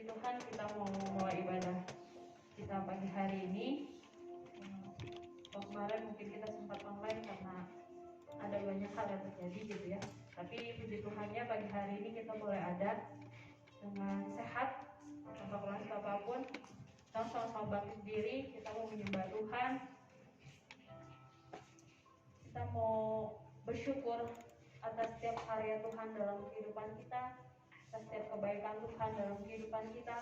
Puji Tuhan, kita mau mulai ibadah kita pagi hari ini. Kemarin mungkin kita sempat online karena ada banyak hal yang terjadi gitu ya. Tapi puji Tuhannya pagi hari ini kita boleh ada dengan sehat, tanpa kelas apapun. Kita sama-sama bangkit diri, kita mau menyembah Tuhan. Kita mau bersyukur atas setiap karya Tuhan dalam kehidupan kita, atas setiap kebaikan Tuhan dalam kehidupan kita.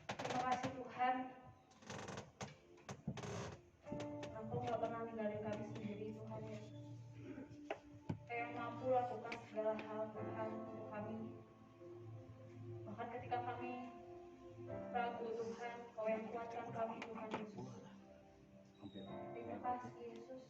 Terima kasih Tuhan, Engkau gak pernah ninggalin kami sendiri Tuhan ya. Engkau yang mampu lakukan segala hal Tuhan untuk kami. Bahkan ketika kami ragu Tuhan, Engkau yang kuatkan kami Tuhan Yesus. Terima kasih Yesus.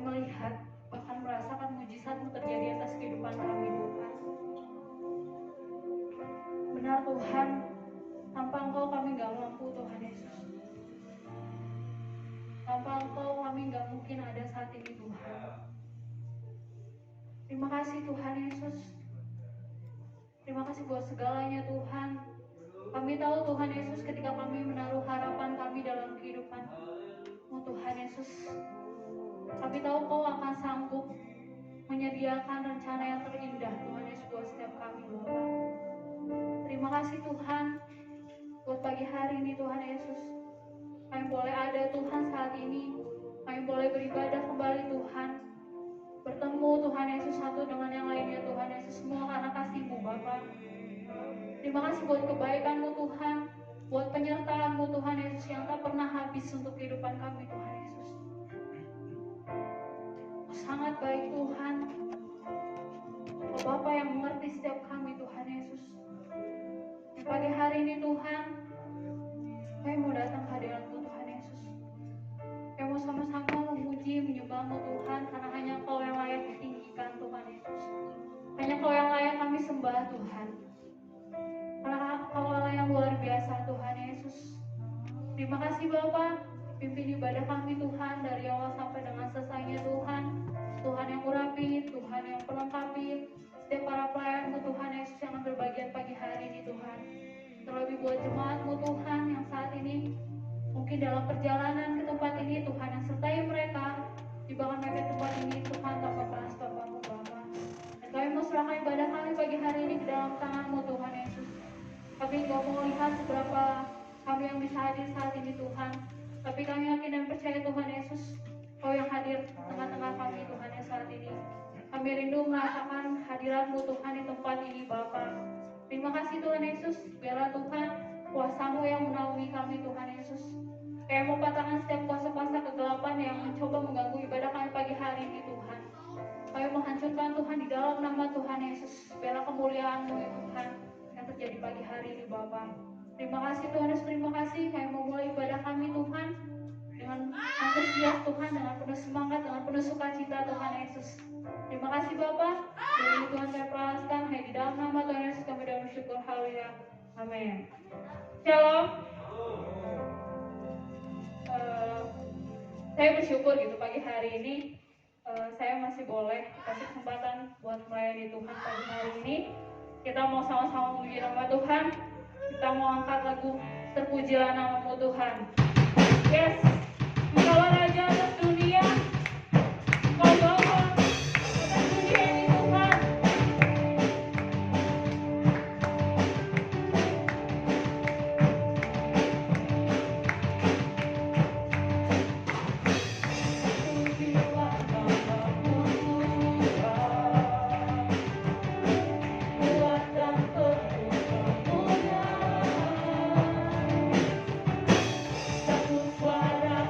melihat bahkan merasakan mujizat-Mu terjadi atas kehidupan kami Tuhan. Benar Tuhan, tanpa Engkau kami gak mampu Tuhan Yesus. Tanpa Engkau kami gak mungkin ada saat ini Tuhan. Terima kasih Tuhan Yesus. Terima kasih buat segalanya Tuhan. Kami tahu Tuhan Yesus ketika kami menaruh harapan kami dalam kehidupan-Mu Tuhan Yesus, kami tahu Kau akan sanggup menyediakan rencana yang terindah Tuhan Yesus buat setiap kami Bapa. Terima kasih Tuhan buat pagi hari ini Tuhan Yesus. Kami boleh ada Tuhan saat ini. Kami boleh beribadah kembali Tuhan. Bertemu Tuhan Yesus satu dengan yang lainnya Tuhan Yesus, semua karena kasih-Mu Bapa. Terima kasih buat kebaikan-Mu Tuhan, buat penyertaan-Mu Tuhan Yesus yang tak pernah habis untuk kehidupan kami Tuhan Yesus. Sangat baik Tuhan, Oh Bapa yang mengerti setiap kami Tuhan Yesus. Di pagi hari ini Tuhan, kami mau datang ke hadirat-Mu Tuhan Yesus. Kami mau sama-sama memuji, menyembah-Mu Tuhan, karena hanya Kau yang layak ditinggikan Tuhan Yesus. Hanya Kau yang layak kami sembah Tuhan. Karena Kau Allah yang luar biasa Tuhan Yesus. Terima kasih Bapa, pimpin ibadah kami Tuhan dari awal sampai dengan selesainya Tuhan. Tuhan yang urapi, Tuhan yang pelengkapi setiap para pelayan-Mu Tuhan Yesus yang berbagian pagi hari ini Tuhan. Terlebih buat jemaat-Mu Tuhan yang saat ini mungkin dalam perjalanan ke tempat ini Tuhan, yang sertai mereka di bahkan mereka tempat ini Tuhan, tanpa peras Bapa-Mu Bapa. Dan kami mau serahkan ibadah kami pagi hari ini ke dalam tangan-Mu Tuhan Yesus. Kami gak mau lihat seberapa kami yang bisa hadir saat ini Tuhan, tapi kami yakin dan percaya Tuhan Yesus, Kau yang hadir tengah-tengah kami Tuhan yang saat ini. Kami rindu merasakan hadirat-Mu Tuhan di tempat ini Bapa. Terima kasih Tuhan Yesus, biarlah Tuhan kuasa-Mu yang menaungi kami Tuhan Yesus. Kami mau patahkan setiap kuasa-kuasa kegelapan yang mencoba mengganggu ibadah kami pagi hari ini Tuhan. Kami menghancurkan Tuhan di dalam nama Tuhan Yesus. Biarlah kemuliaan-Mu ya Tuhan yang terjadi pagi hari ini Bapa. Terima kasih Tuhan Yesus, terima kasih. Kami mau mulai ibadah kami Tuhan dengan antusias Tuhan, dengan penuh semangat, dengan penuh sukacita Tuhan Yesus. Terima kasih Bapa. Demi Tuhan kami perahaskan, hanya di dalam nama Tuhan Yesus kami doa bersyukur. Haleluya. Amin. Shalom. Saya bersyukur gitu pagi hari ini saya masih boleh kasih kesempatan buat melayani Tuhan pagi hari ini. Kita mau sama-sama memuji nama Tuhan. Kita mau angkat lagu Terpujilah Nama-Mu Tuhan. Yes, Engkau Raja atas dunia, Engkau Bapa atas dunia ini Tuhan. Terpujilah nama-Mu Tuhan, kuat dan penuh kemuliaan. Satu suara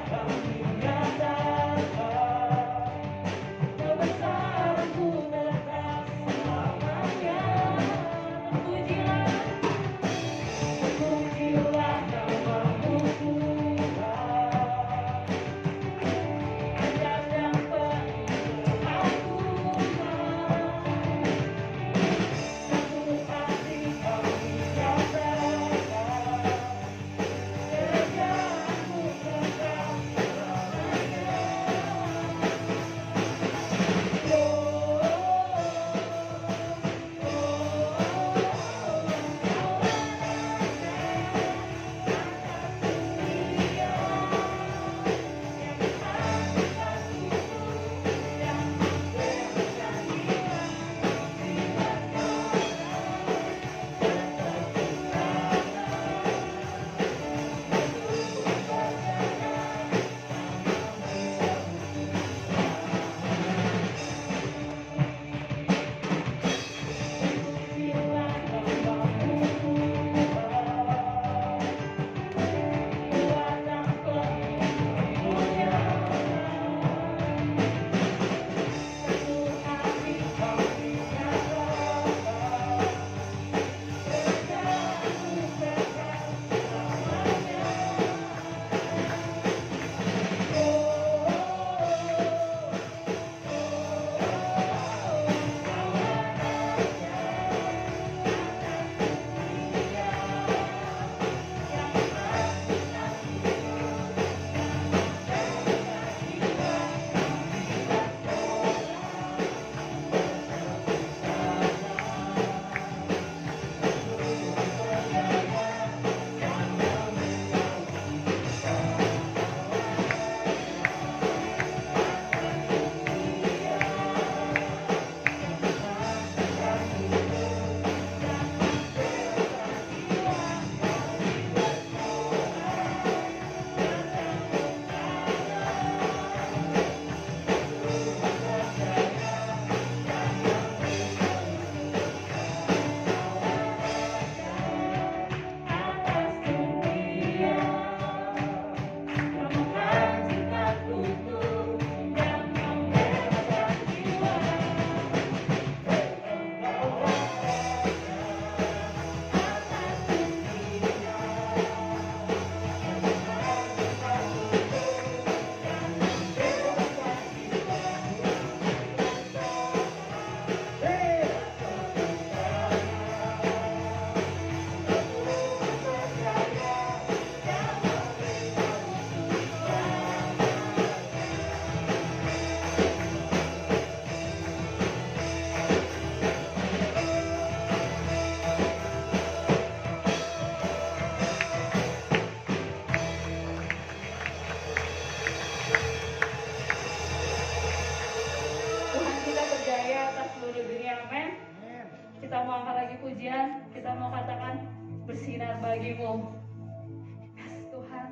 seluruh dunia. Amin. Kita mau angkat lagi pujian, kita mau katakan bersinar bagimu. Yes, Tuhan.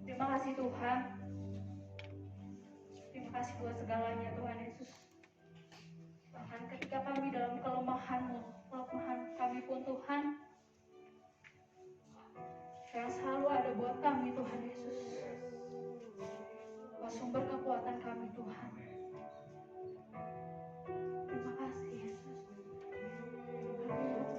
Terima kasih Tuhan. Terima kasih buat segalanya Tuhan Yesus. Bahkan ketika kami dalam kelemahan kami pun Tuhan, yang selalu ada buat kami Tuhan Yesus. Kau sumber kekuatan kami Tuhan. Terima kasih Yesus. Haleluya Tuhan.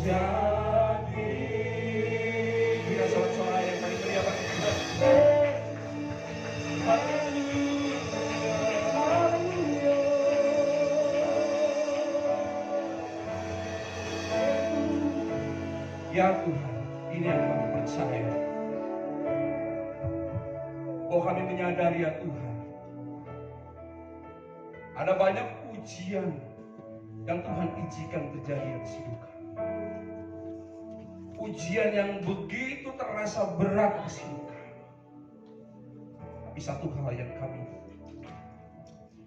jadi. Kita sorak-sorai yang paling meriah bagi Tuhan. Ya Tuhan, ini yang kami percaya. Bahwa kami menyadari ya Tuhan, ada banyak ujian yang Tuhan izinkan terjadi atas hidup kami. Ujian yang begitu terasa berat atas hidup kami. Tapi satu hal yang kami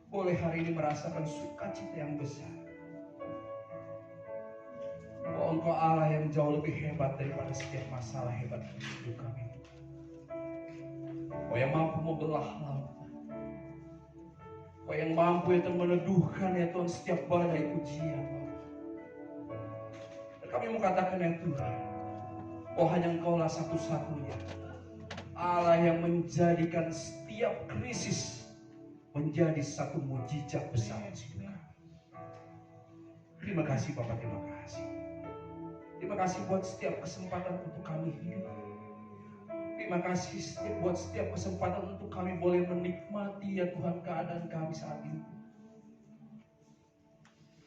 boleh hari ini merasakan sukacita yang besar. Bahwa Engkau Allah yang jauh lebih hebat daripada setiap masalah hebat di hidup kami. Kau yang mampu membelah laut. Kau yang mampu ya Tuhan meneduhkan ya Tuhan setiap badai ujian. Dan kami mau katakan ya Tuhan, oh hanya Engkau lah satu-satunya Allah yang menjadikan setiap krisis menjadi satu mujizat besar di hidup kami. Terima kasih Bapak, terima kasih. Terima kasih buat setiap kesempatan untuk kami hidup. Terima kasih buat setiap kesempatan untuk kami boleh menikmati ya Tuhan keadaan kami saat ini.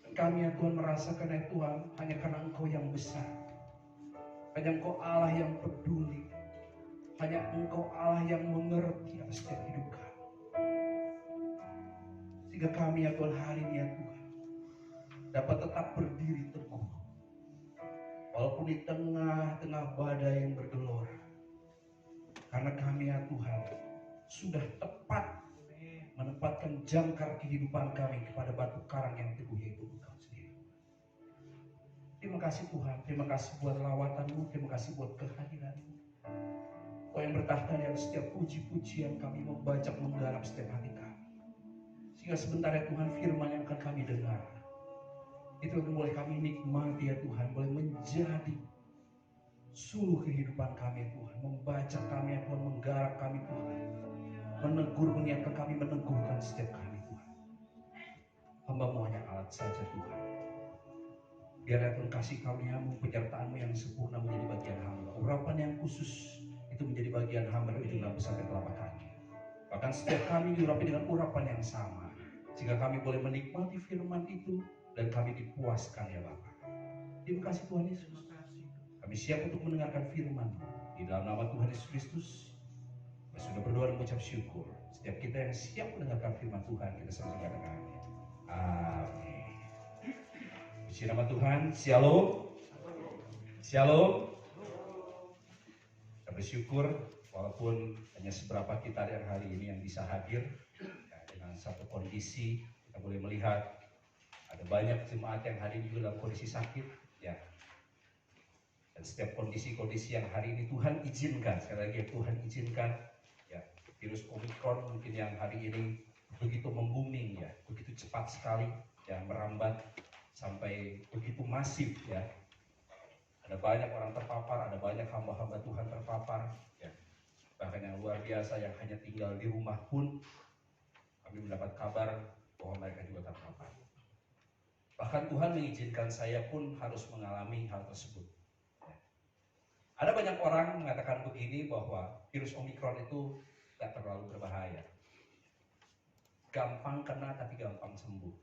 Dan kami ya Tuhan merasakan ya Tuhan hanya karena Engkau yang besar. Hanya Engkau Allah yang peduli. Hanya Engkau Allah yang mengerti atas setiap hidup kami. Sehingga kami ya Tuhan hari ini ya Tuhan dapat tetap berdiri teguh. Walaupun di tengah-tengah badai yang bergelora. Karena kami ya Tuhan sudah tepat menempatkan jangkar kehidupan kami kepada batu karang yang teguh yaitu Engkau sendiri. Terima kasih Tuhan, terima kasih buat lawatan-Mu, terima kasih buat kehadiran-Mu. Kau yang bertahta di atas setiap puji-pujian kami membajak menggarap setiap hati kami. Sehingga sebentar ya Tuhan firman yang akan kami dengar itu yang boleh kami nikmati ya Tuhan, boleh menjadi suluh kehidupan kami ya Tuhan, membaca kami ya Tuhan, menggarap kami Tuhan, menegur, mengingatkan kami, meneguhkan setiap kami Tuhan. Hamba-Mu hanya alat saja Tuhan. Biar ya Tuhan kasih karunia-Mu, penyertaan-Mu yang sempurna menjadi bagian hamba. Urapan yang khusus itu menjadi bagian hamba dari ujung rambut sampai telapak kaki. Bahkan setiap kami diurapi dengan urapan yang sama, sehingga kami boleh menikmati firman itu dan kami dipuaskan ya Bapa. Terima kasih Tuhan Yesus. Kami siap untuk mendengarkan firman di dalam nama Tuhan Yesus Kristus. Kami sudah berdoa dan mengucap syukur. Setiap kita yang siap mendengarkan firman Tuhan, kita sama katakan amin. Puji nama Tuhan. Shalom. Shalom. Kita bersyukur walaupun hanya seberapa kita yang hari ini yang bisa hadir ya, dengan satu kondisi kita boleh melihat ada banyak jemaat yang hari ini juga dalam kondisi sakit ya. Dan setiap kondisi-kondisi yang hari ini Tuhan izinkan, sekali lagi Tuhan izinkan ya, virus Omicron mungkin yang hari ini begitu membuming ya, begitu cepat sekali ya, merambat sampai begitu masif ya. Ada banyak orang terpapar, ada banyak hamba-hamba Tuhan terpapar ya. Bahkan yang luar biasa yang hanya tinggal di rumah pun kami mendapat kabar bahwa mereka juga terpapar. Bahkan Tuhan mengizinkan saya pun harus mengalami hal tersebut. Ada banyak orang mengatakan begini bahwa virus Omicron itu tidak terlalu berbahaya. Gampang kena tapi gampang sembuh.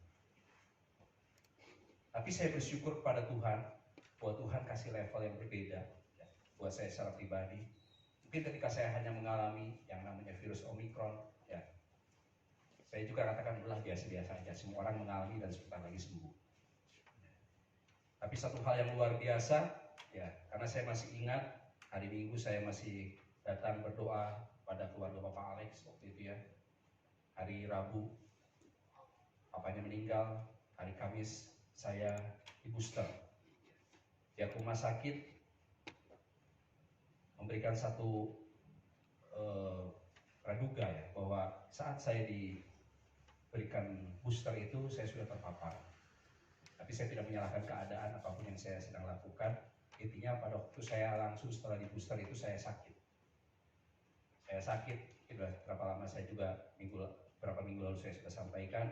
Tapi saya bersyukur kepada Tuhan bahwa Tuhan kasih level yang berbeda ya, buat saya secara pribadi. Mungkin ketika saya hanya mengalami yang namanya virus Omicron, ya, saya juga katakan belah biasa-biasa aja. Semua orang mengalami dan sebentar lagi sembuh. Tapi satu hal yang luar biasa, ya, karena saya masih ingat hari Minggu saya masih datang berdoa pada keluarga Bapak Alex waktu itu ya. Hari Rabu, papanya meninggal. Hari Kamis saya di booster. Pihak rumah sakit memberikan satu praduga ya, bahwa saat saya diberikan booster itu saya sudah terpapar. Tapi saya tidak menyalahkan keadaan apapun yang saya sedang lakukan. Intinya pada waktu saya langsung setelah di booster itu saya sakit. Saya sakit, berapa lama saya juga berapa minggu lalu saya sudah sampaikan.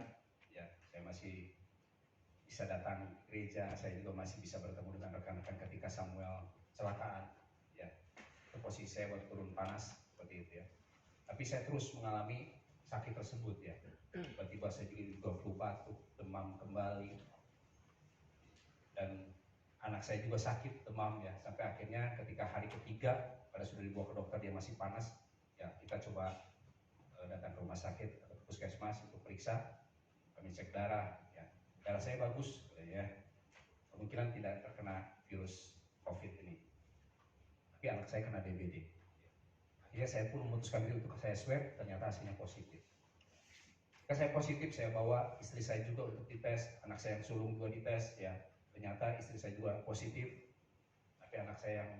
Ya, saya masih bisa datang gereja, saya juga masih bisa bertemu dengan rekan-rekan ketika Samuel kecelakaan, ya. Itu posisi saya waktu turun panas seperti itu ya. Tapi saya terus mengalami sakit tersebut ya. Tiba-tiba saya juga flu batuk, demam kembali, dan anak saya juga sakit demam ya. Sampai akhirnya ketika hari ketiga pada sudah dibawa ke dokter dia masih panas, ya kita coba datang ke rumah sakit atau puskesmas untuk periksa, kami cek darah, ya darah saya bagus, ya kemungkinan tidak terkena virus COVID ini. Tapi anak saya kena DBD. Akhirnya saya pun memutuskan diri untuk saya swab, ternyata hasilnya positif. Ketika saya positif, saya bawa istri saya juga untuk dites, anak saya yang sulung juga dites, ya ternyata istri saya juga positif, tapi anak saya yang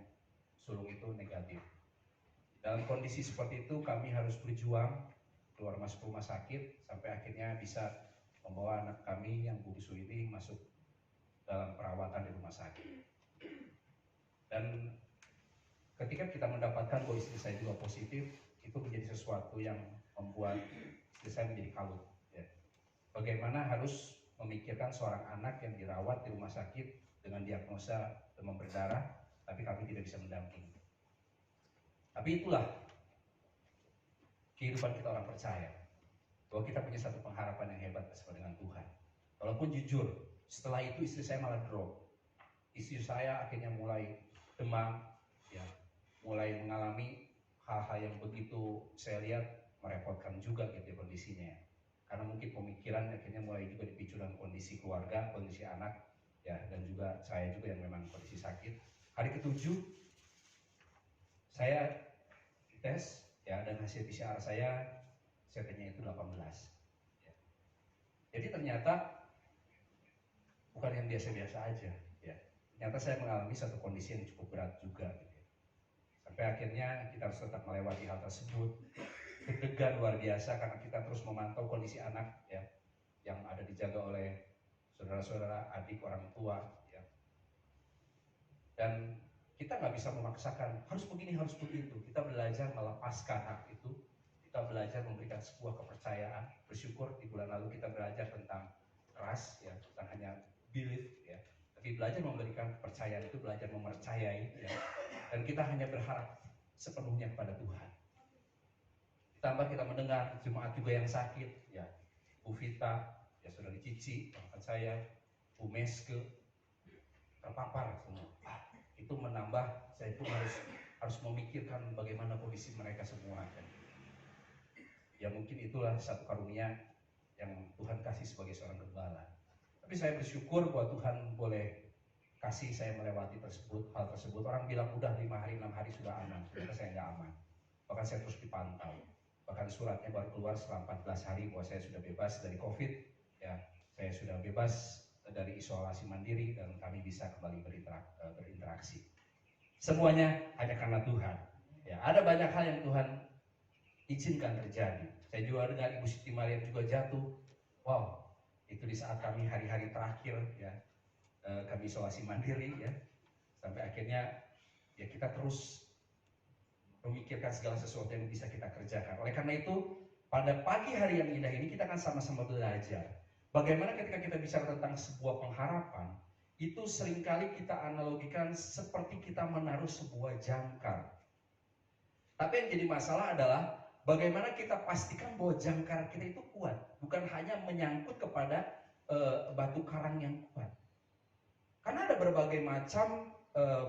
sulung itu negatif. Dalam kondisi seperti itu kami harus berjuang keluar masuk rumah sakit sampai akhirnya bisa membawa anak kami yang bungsu ini masuk dalam perawatan di rumah sakit. Dan ketika kita mendapatkan bahwa istri saya juga positif, itu menjadi sesuatu yang membuat istri saya menjadi kalut. Ya. Bagaimana harus memikirkan seorang anak yang dirawat di rumah sakit dengan diagnosa demam berdarah, tapi kami tidak bisa mendampingi. Tapi itulah kehidupan kita orang percaya, bahwa kita punya satu pengharapan yang hebat bersama dengan Tuhan. Walaupun jujur, setelah itu istri saya malah drop. Istri saya akhirnya mulai demam, ya, mulai mengalami hal-hal yang begitu saya lihat merepotkan juga gitu ya kondisinya. Karena mungkin pemikiran akhirnya mulai juga dipicu dengan kondisi keluarga, kondisi anak, ya, dan juga saya juga yang memang kondisi sakit. Hari ke-7 saya dites, ya, dan hasil PCR saya CT-nya itu 18. Ya. Jadi ternyata bukan yang biasa-biasa aja, ya. Ternyata saya mengalami satu kondisi yang cukup berat juga, gitu. Sampai akhirnya kita harus tetap melewati hal tersebut. Deg-degan luar biasa karena kita terus memantau kondisi anak, ya, yang ada dijaga oleh saudara-saudara, adik, orang tua, ya. Dan kita nggak bisa memaksakan harus begini, harus begitu. Kita belajar melepaskan hak itu. Kita belajar memberikan sebuah kepercayaan. Bersyukur di bulan lalu kita belajar tentang trust, ya, bukan hanya belief, ya, tapi belajar memberikan kepercayaan itu, belajar mempercayai, ya. Dan kita hanya berharap sepenuhnya kepada Tuhan. Ditambah kita mendengar jemaat juga yang sakit, ya, Bu Vita, ya saudari Cici, bahkan saya, Bu Meske, terpapar semua. Itu menambah saya pun harus memikirkan bagaimana kondisi mereka semua. Ya mungkin itulah satu karunia yang Tuhan kasih sebagai seorang gembala. Tapi saya bersyukur bahwa Tuhan boleh kasih saya melewati hal tersebut. Orang bilang udah 5 hari 6 hari sudah aman, ternyata saya nggak aman. Bahkan saya terus dipantau. Bahkan suratnya baru keluar setelah 14 hari bahwa saya sudah bebas dari COVID. Ya, saya sudah bebas dari isolasi mandiri dan kami bisa kembali berinteraksi. Semuanya hanya karena Tuhan. Ya, ada banyak hal yang Tuhan izinkan terjadi. Saya juga dengar Ibu Siti Mariam juga jatuh. Wow, itu di saat kami hari-hari terakhir, ya, kami isolasi mandiri, ya, sampai akhirnya ya kita terus memikirkan segala sesuatu yang bisa kita kerjakan. Oleh karena itu, pada pagi hari yang indah ini kita akan sama-sama belajar bagaimana ketika kita bicara tentang sebuah pengharapan, itu seringkali kita analogikan seperti kita menaruh sebuah jangkar. Tapi yang jadi masalah adalah bagaimana kita pastikan bahwa jangkar kita itu kuat, bukan hanya menyangkut kepada batu karang yang kuat. Karena ada berbagai macam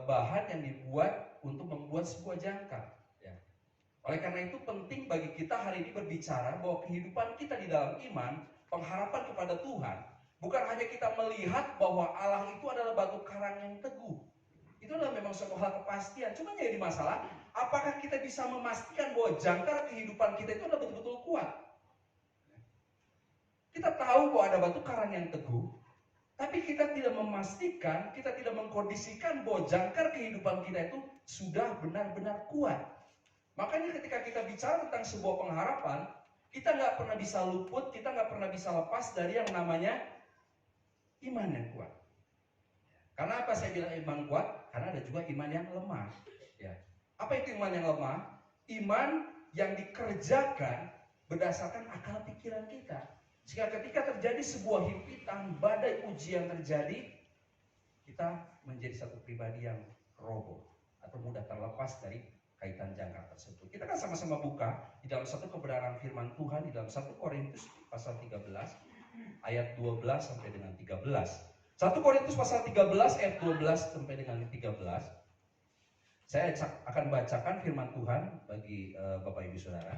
bahan yang dibuat untuk membuat sebuah jangkar. Ya. Oleh karena itu penting bagi kita hari ini berbicara bahwa kehidupan kita di dalam iman, pengharapan kepada Tuhan, bukan hanya kita melihat bahwa Allah itu adalah batu karang yang teguh. Itu adalah memang sebuah hal kepastian. Cuma jadi masalah, apakah kita bisa memastikan bahwa jangkar kehidupan kita itu adalah betul-betul kuat? Kita tahu bahwa ada batu karang yang teguh, tapi kita tidak memastikan, kita tidak mengkondisikan bahwa jangkar kehidupan kita itu sudah benar-benar kuat. Makanya ketika kita bicara tentang sebuah pengharapan, kita nggak pernah bisa luput, kita nggak pernah bisa lepas dari yang namanya iman yang kuat. Karena apa saya bilang iman kuat? Karena ada juga iman yang lemah. Ya. Apa itu iman yang lemah? Iman yang dikerjakan berdasarkan akal pikiran kita. Sehingga ketika terjadi sebuah himpitan, badai ujian terjadi, kita menjadi satu pribadi yang roboh atau mudah terlepas dari kaitan jangkar tersebut. Kita kan sama-sama buka di dalam satu kebenaran firman Tuhan di dalam 1 Korintus pasal 13 ayat 12 sampai dengan 13. 1 Korintus pasal 13 ayat 12 sampai dengan 13. Saya akan bacakan firman Tuhan bagi Bapak Ibu Saudara.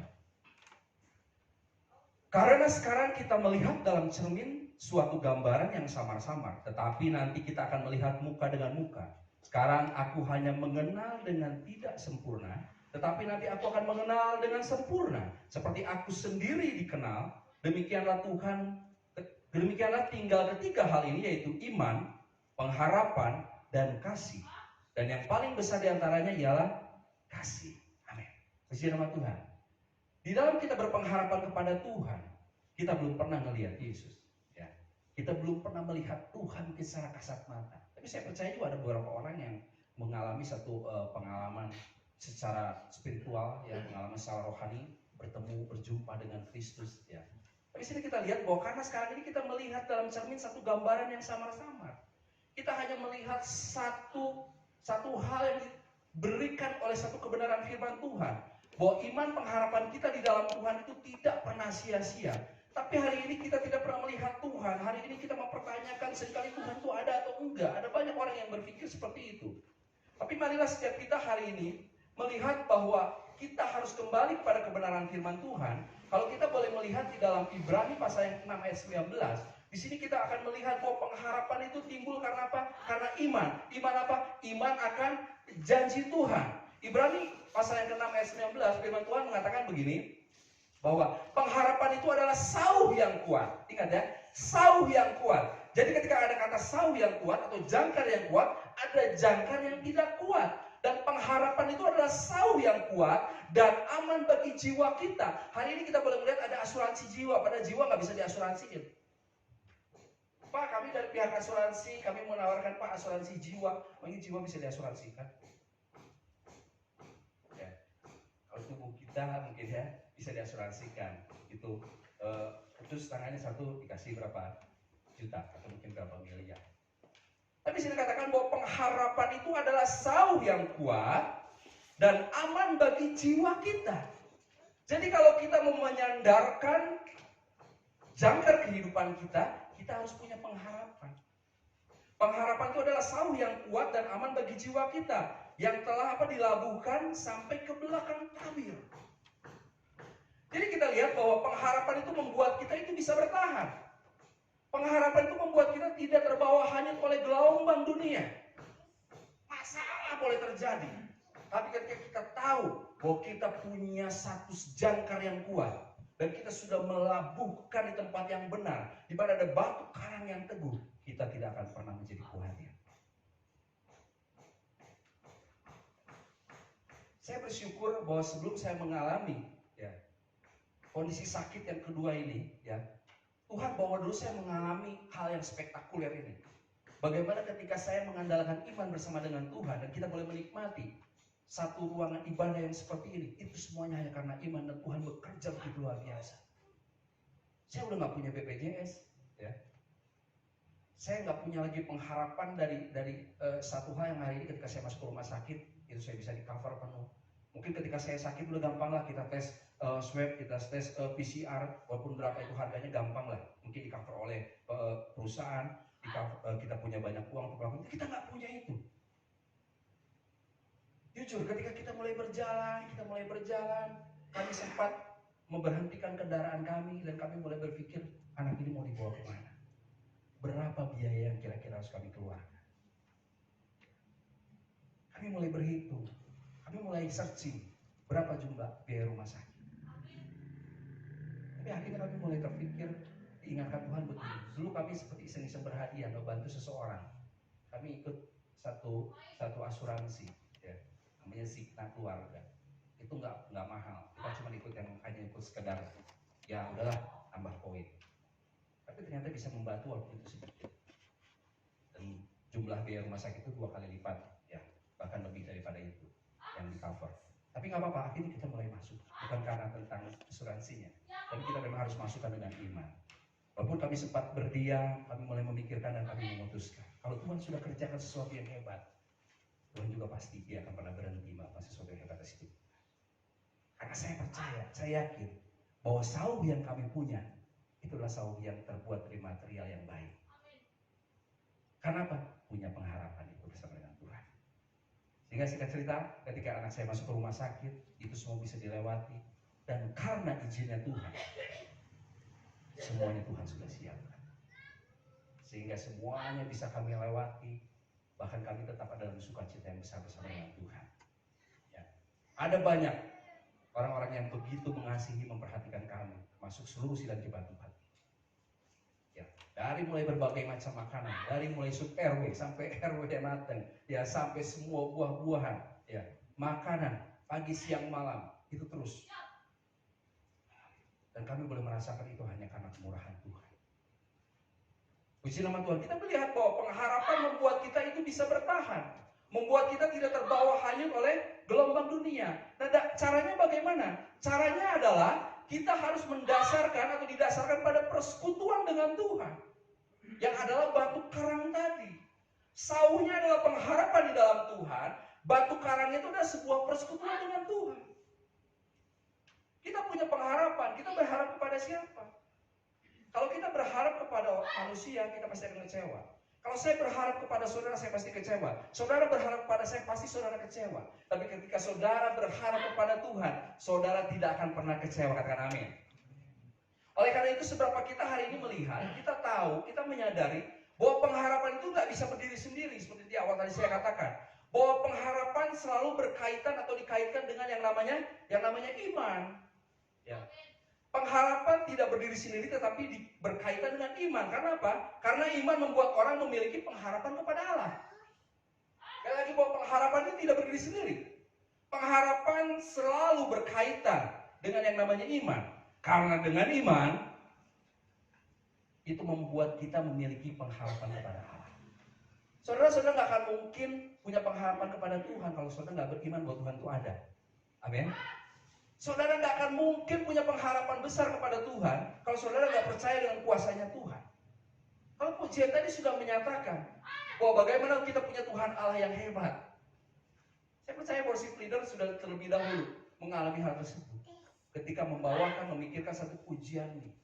Karena sekarang kita melihat dalam cermin suatu gambaran yang samar-samar, tetapi nanti kita akan melihat muka dengan muka. Sekarang aku hanya mengenal dengan tidak sempurna, tetapi nanti aku akan mengenal dengan sempurna. Seperti aku sendiri dikenal, demikianlah tinggal ketiga hal ini, yaitu iman, pengharapan, dan kasih. Dan yang paling besar diantaranya ialah kasih. Amin. Puji nama Tuhan. Di dalam kita berpengharapan kepada Tuhan, kita belum pernah melihat Yesus. Ya. Kita belum pernah melihat Tuhan secara kasat mata. Tapi saya percaya juga ada beberapa orang yang mengalami satu pengalaman secara spiritual, ya, pengalaman secara rohani, berjumpa dengan Kristus. Ya. Tapi sini kita lihat bahwa karena sekarang ini kita melihat dalam cermin satu gambaran yang samar-samar. Kita hanya melihat satu hal yang diberikan oleh satu kebenaran firman Tuhan. Bahwa iman pengharapan kita di dalam Tuhan itu tidak pernah sia-sia. Tapi hari ini kita tidak pernah melihat Tuhan. Hari ini kita mempertanyakan sekali Tuhan itu ada atau enggak. Ada banyak orang yang berpikir seperti itu. Tapi marilah setiap kita hari ini melihat bahwa kita harus kembali kepada kebenaran firman Tuhan. Kalau kita boleh melihat di dalam Ibrani pasal yang 6 ayat 19. Di sini kita akan melihat bahwa pengharapan itu timbul karena apa? Karena iman. Iman apa? Iman akan janji Tuhan. Ibrani pasal yang ke-6 ayat 19, firman Tuhan mengatakan begini, bahwa pengharapan itu adalah sauh yang kuat. Ingat ya, sauh yang kuat. Jadi ketika ada kata sauh yang kuat atau jangkar yang kuat, ada jangkar yang tidak kuat. Dan pengharapan itu adalah sauh yang kuat dan aman bagi jiwa kita. Hari ini kita boleh melihat ada asuransi jiwa, pada jiwa nggak bisa diasuransiin. Pak, kami dari pihak asuransi, kami menawarkan Pak asuransi jiwa. Mungkin jiwa bisa diasuransikan. Ya. Kalau tubuh kita mungkin ya bisa diasuransikan. Itu putus tangannya satu dikasih berapa juta atau mungkin berapa miliar. Tapi sini katakan bahwa pengharapan itu adalah sauh yang kuat dan aman bagi jiwa kita. Jadi kalau kita mau menyandarkan jangkar kehidupan kita, kita harus punya pengharapan. Pengharapan itu adalah sauh yang kuat dan aman bagi jiwa kita, yang telah dilabuhkan sampai ke belakang tabir. Jadi kita lihat bahwa pengharapan itu membuat kita itu bisa bertahan. Pengharapan itu membuat kita tidak terbawa hanyut oleh gelombang dunia. Masalah boleh terjadi, tapi ketika kita tahu bahwa kita punya satu jangkar yang kuat, dan kita sudah melabuhkan di tempat yang benar, di mana ada batu karang yang teguh, kita tidak akan pernah menjadi khawatir. Saya bersyukur bahwa sebelum saya mengalami kondisi sakit yang kedua ini, Tuhan bawa dulu saya mengalami hal yang spektakuler ini. Bagaimana ketika saya mengandalkan iman bersama dengan Tuhan dan kita boleh menikmati satu ruangan ibadah yang seperti ini, itu semuanya hanya karena iman dan Tuhan bekerja begitu luar biasa. Saya udah nggak punya BPJS, ya. Saya nggak punya lagi pengharapan dari satu hal yang hari ini ketika saya masuk ke rumah sakit itu saya bisa di cover penuh. Mungkin ketika saya sakit udah gampang lah kita tes swab, kita tes PCR, walaupun berapa itu harganya gampang lah, mungkin di cover oleh perusahaan, kita punya banyak uang untuk melakukan. Kita nggak punya itu. Jujur, ketika kita mulai berjalan, kami sempat memberhentikan kendaraan kami dan kami mulai berpikir, anak ini mau dibawa kemana? Berapa biaya yang kira-kira harus kami keluarkan? Kami mulai berhitung, kami mulai searching berapa jumlah biaya rumah sakit. Tapi akhirnya kami mulai terpikir, diingatkan Tuhan begini. Dulu kami seperti iseng-iseng berhadiah membantu seseorang. Kami ikut satu asuransi, ya, namanya Signa Keluarga. Itu nggak mahal. Kita cuma ikut yang hanya ikut sekedar, ya udahlah tambah poin. Tapi ternyata bisa membantu walaupun itu sedikit. Dan jumlah biaya rumah sakit itu 2 kali lipat, ya, bahkan lebih daripada itu yang di cover. Tapi nggak apa-apa, akhirnya kita mulai masuk. Bukan karena tentang asuransinya, tapi kita memang harus masukkan dengan iman. Walaupun kami sempat berdiam, kami mulai memikirkan dan kami memutuskan. Kalau Tuhan sudah kerjakan sesuatu yang hebat, Tuhan juga pasti dia akan pernah berhenti melakukan sesuatu yang hebat di situ. Karena saya percaya, saya yakin bahwa sauh yang kami punya itulah sauh yang terbuat dari material yang baik. Karena apa? Punya pengharapan itu bersama dengan Tuhan. Sehingga singkat cerita, ketika anak saya masuk ke rumah sakit, itu semua bisa dilewati. Dan karena izinnya Tuhan, semuanya Tuhan sudah siapkan. Sehingga semuanya bisa kami lewati. Bahkan kami tetap ada dalam sukacita yang besar bersama dengan Tuhan. Ya. Ada banyak orang-orang yang begitu mengasihi, memperhatikan kami, termasuk seluruh sidang jemaat Tuhan. Ya. Dari mulai berbagai macam makanan, dari mulai sub RW sampai RW yang matang, ya sampai semua buah-buahan, ya makanan pagi siang malam itu terus. Dan kami boleh merasakan itu hanya karena kemurahan Tuhan. Puji nama Tuhan. Kita melihat bahwa pengharapan membuat kita itu bisa bertahan, membuat kita tidak terbawa hanyut oleh gelombang dunia. Nah, caranya bagaimana? Caranya adalah kita harus mendasarkan atau didasarkan pada persekutuan dengan Tuhan, yang adalah batu karang tadi. Sauhnya adalah pengharapan di dalam Tuhan. Batu karang itu adalah sebuah persekutuan dengan Tuhan. Kita punya pengharapan, kita berharap kepada siapa? Kalau kita berharap kepada manusia, kita pasti akan kecewa. Kalau saya berharap kepada saudara, saya pasti kecewa. Saudara berharap kepada saya, pasti saudara kecewa. Tapi ketika saudara berharap kepada Tuhan, saudara tidak akan pernah kecewa. Katakan amin. Oleh karena itu, seberapa kita hari ini melihat, kita tahu, kita menyadari bahwa pengharapan itu nggak bisa berdiri sendiri. Seperti di awal tadi saya katakan, bahwa pengharapan selalu berkaitan atau dikaitkan dengan yang namanya iman. Ya. Pengharapan tidak berdiri sendiri, tetapi berkaitan dengan iman. Karena apa? Karena iman membuat orang memiliki pengharapan kepada Allah. Sekali lagi, bahwa pengharapan ini tidak berdiri sendiri. Pengharapan selalu berkaitan dengan yang namanya iman. Karena dengan iman itu membuat kita memiliki pengharapan kepada Allah. Saudara-saudara nggak akan mungkin punya pengharapan kepada Tuhan kalau saudara nggak beriman bahwa Tuhan itu ada. Amin. Saudara nggak akan mungkin punya pengharapan besar kepada Tuhan kalau saudara nggak percaya dengan kuasanya Tuhan. Kalau pujian tadi sudah menyatakan bahwa bagaimana kita punya Tuhan Allah yang hebat. Saya percaya worship leader sudah terlebih dahulu mengalami hal tersebut. Ketika membawakan, memikirkan satu pujian ini.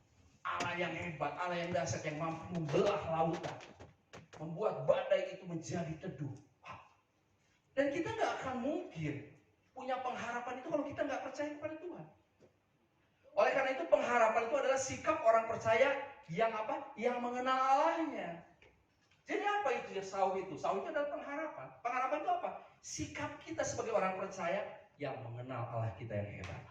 Allah yang hebat, Allah yang dahsyat, yang mampu membelah lautan. Membuat badai itu menjadi teduh. Dan kita nggak akan mungkin punya pengharapan itu kalau kita nggak percaya kepada Tuhan. Oleh karena itu, pengharapan itu adalah sikap orang percaya yang apa? Yang mengenal Allahnya. Jadi apa itu ya sauh itu? Sauh itu adalah pengharapan. Pengharapan itu apa? Sikap kita sebagai orang percaya yang mengenal Allah kita yang hebat.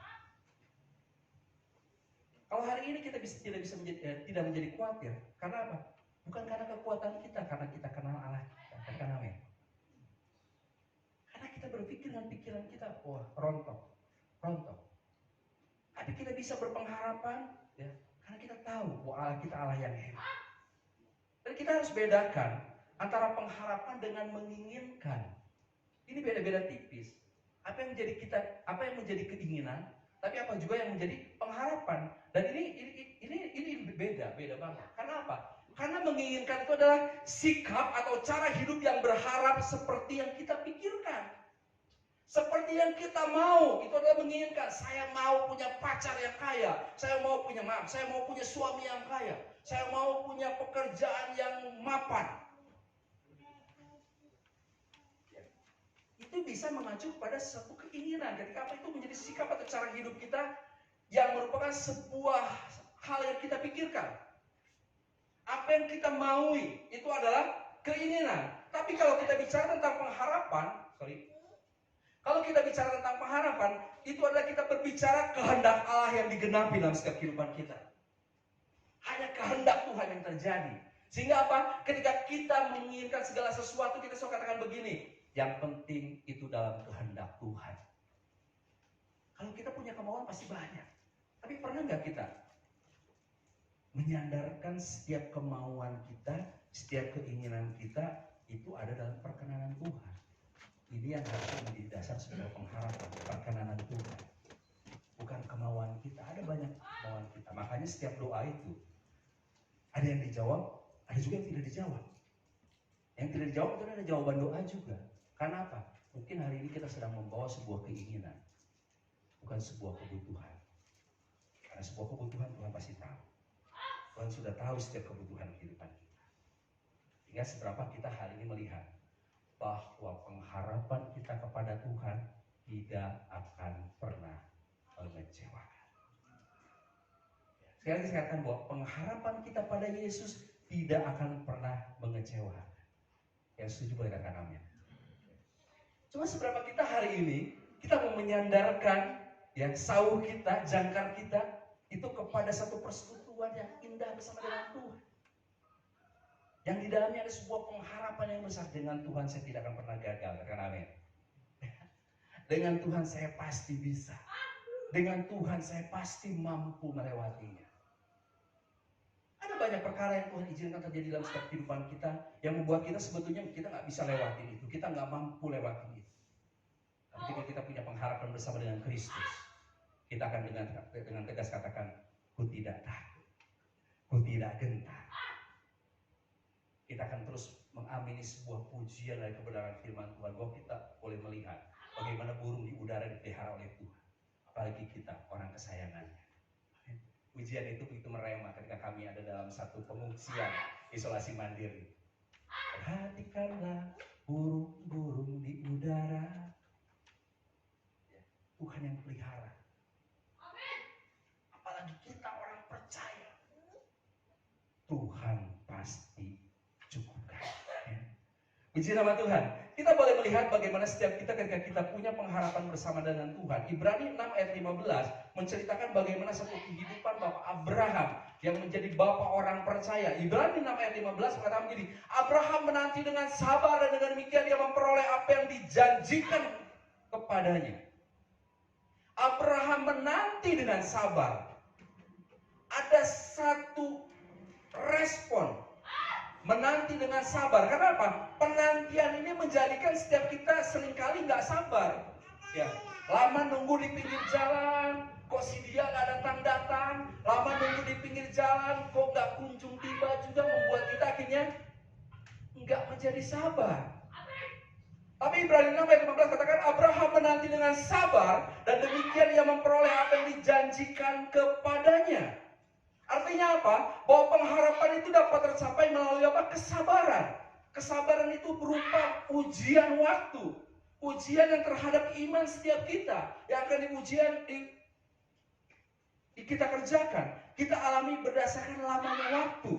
Kalau hari ini kita tidak menjadi khawatir, karena apa? Bukan karena kekuatan kita, karena kita kenal Allah kita. Katakan amin. Karena kita berpikir dengan pikiran kita, wah rontok. Tapi kita bisa berpengharapan, ya, karena kita tahu bahwa Allah kita Allah yang hebat. Dan kita harus bedakan antara pengharapan dengan menginginkan. Ini beda-beda tipis. Apa yang menjadi keinginan, tapi apa juga yang menjadi pengharapan. Dan ini beda banget. Karena apa? Karena menginginkan itu adalah sikap atau cara hidup yang berharap seperti yang kita pikirkan. Seperti yang kita mau, itu adalah menginginkan. Saya mau punya pacar yang kaya, saya mau punya suami yang kaya, saya mau punya pekerjaan yang mapan. Itu bisa mengacu pada satu keinginan. Ketika apa itu menjadi sikap atau cara hidup kita yang merupakan sebuah hal yang kita pikirkan. Apa yang kita maui itu adalah keinginan. Tapi kalau kita bicara tentang pengharapan, itu adalah kita berbicara kehendak Allah yang digenapi dalam setiap kehidupan kita. Hanya kehendak Tuhan yang terjadi. Sehingga apa? Ketika kita menginginkan segala sesuatu, kita selalu katakan begini, yang penting itu dalam kehendak Tuhan. Kalau kita punya kemauan pasti banyak. Tapi pernah nggak kita menyandarkan setiap kemauan kita, setiap keinginan kita itu ada dalam perkenanan Tuhan? Ini yang harus menjadi dasar sebuah pengharapan, perkenanan Tuhan. Bukan kemauan kita, ada banyak kemauan kita. Makanya setiap doa itu Ada yang dijawab, ada juga yang tidak dijawab. Yang tidak dijawab itu ada jawaban doa juga. Karena apa? Mungkin hari ini kita sedang membawa sebuah keinginan, bukan sebuah kebutuhan. Karena sebuah kebutuhan Tuhan pasti tahu. Tuhan sudah tahu setiap kebutuhan kehidupan kita. Hingga seberapa kita hari ini melihat bahwa pengharapan kita kepada Tuhan tidak akan pernah mengecewakan. Sekali lagi saya katakan bahwa pengharapan kita pada Yesus tidak akan pernah mengecewakan. Yang setuju boleh katakan amin. Cuma seberapa kita hari ini kita mau menyandarkan yang sauh kita, jangkar kita itu kepada satu persekutuan yang indah bersama dengan Tuhan. Yang di dalamnya ada sebuah pengharapan yang besar. Dengan Tuhan saya tidak akan pernah gagal, katakan amin. Dengan Tuhan saya pasti bisa. Dengan Tuhan saya pasti mampu melewatinya. Ada banyak perkara yang Tuhan izinkan terjadi dalam setiap kehidupan kita yang membuat kita sebetulnya kita nggak bisa lewatin itu, kita nggak mampu lewatin itu. Tapi ketika kita punya pengharapan bersama dengan Kristus, kita akan dengan tegas katakan, ku tidak takut, ku tidak gentar. Kita akan terus mengamini sebuah pujian dari kebenaran firman Tuhan, bahwa kita boleh melihat bagaimana burung di udara dipelihara oleh Tuhan. Apalagi kita, orang kesayangannya. Pujian itu begitu merema ketika kami ada dalam satu pengungsian isolasi mandiri. Perhatikanlah burung-burung di udara. Ya, Tuhan yang pelihara. Apalagi kita orang percaya. Tuhan pasti cukupkan. Ya. Puji nama Tuhan. Kita boleh melihat bagaimana setiap kita ketika kita punya pengharapan bersama dengan Tuhan. Ibrani 6 ayat 15 menceritakan bagaimana satu kehidupan Bapak Abraham yang menjadi bapak orang percaya. Ibrani 6 ayat 15 mengatakan begini, Abraham menanti dengan sabar dan dengan demikian dia memperoleh apa yang dijanjikan kepadanya. Abraham menanti dengan sabar. Ada satu respon menanti dengan sabar. Karena apa? Penantian ini menjadikan setiap kita seringkali nggak sabar. Ya, lama nunggu di pinggir jalan, kok si dia nggak datang-datang. Lama nunggu di pinggir jalan, kok nggak kunjung tiba juga, membuat kita akhirnya nggak menjadi sabar. Tapi Ibrani 6 ayat 15 katakan Abraham menanti dengan sabar dan demikian ia memperoleh apa yang dijanjikan kepadanya. Artinya apa? Bahwa pengharapan itu dapat tercapai melalui apa? Kesabaran. Kesabaran itu berupa ujian waktu. Ujian yang terhadap iman setiap kita. Yang akan kita kerjakan. Kita alami berdasarkan lamanya waktu.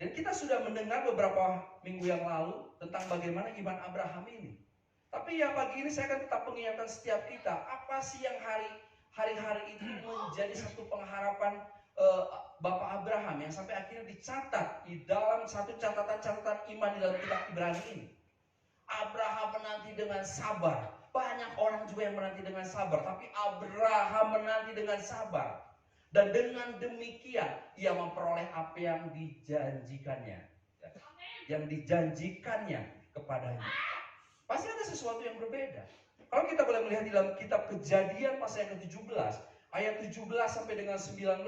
Dan kita sudah mendengar beberapa minggu yang lalu tentang bagaimana iman Abraham ini. Tapi ya pagi ini saya akan tetap mengingatkan setiap kita. Apa sih yang hari-hari itu menjadi satu pengharapan Bapak Abraham yang sampai akhirnya dicatat di dalam satu catatan-catatan iman di dalam kitab Ibrani ini. Abraham menanti dengan sabar. Banyak orang juga yang menanti dengan sabar, tapi Abraham menanti dengan sabar. Dan dengan demikian ia memperoleh apa yang dijanjikannya. Yang dijanjikannya kepadanya. Pasti ada sesuatu yang berbeda. Kalau kita boleh melihat di dalam kitab Kejadian pasal yang ke-17, ayat 17 sampai dengan 19,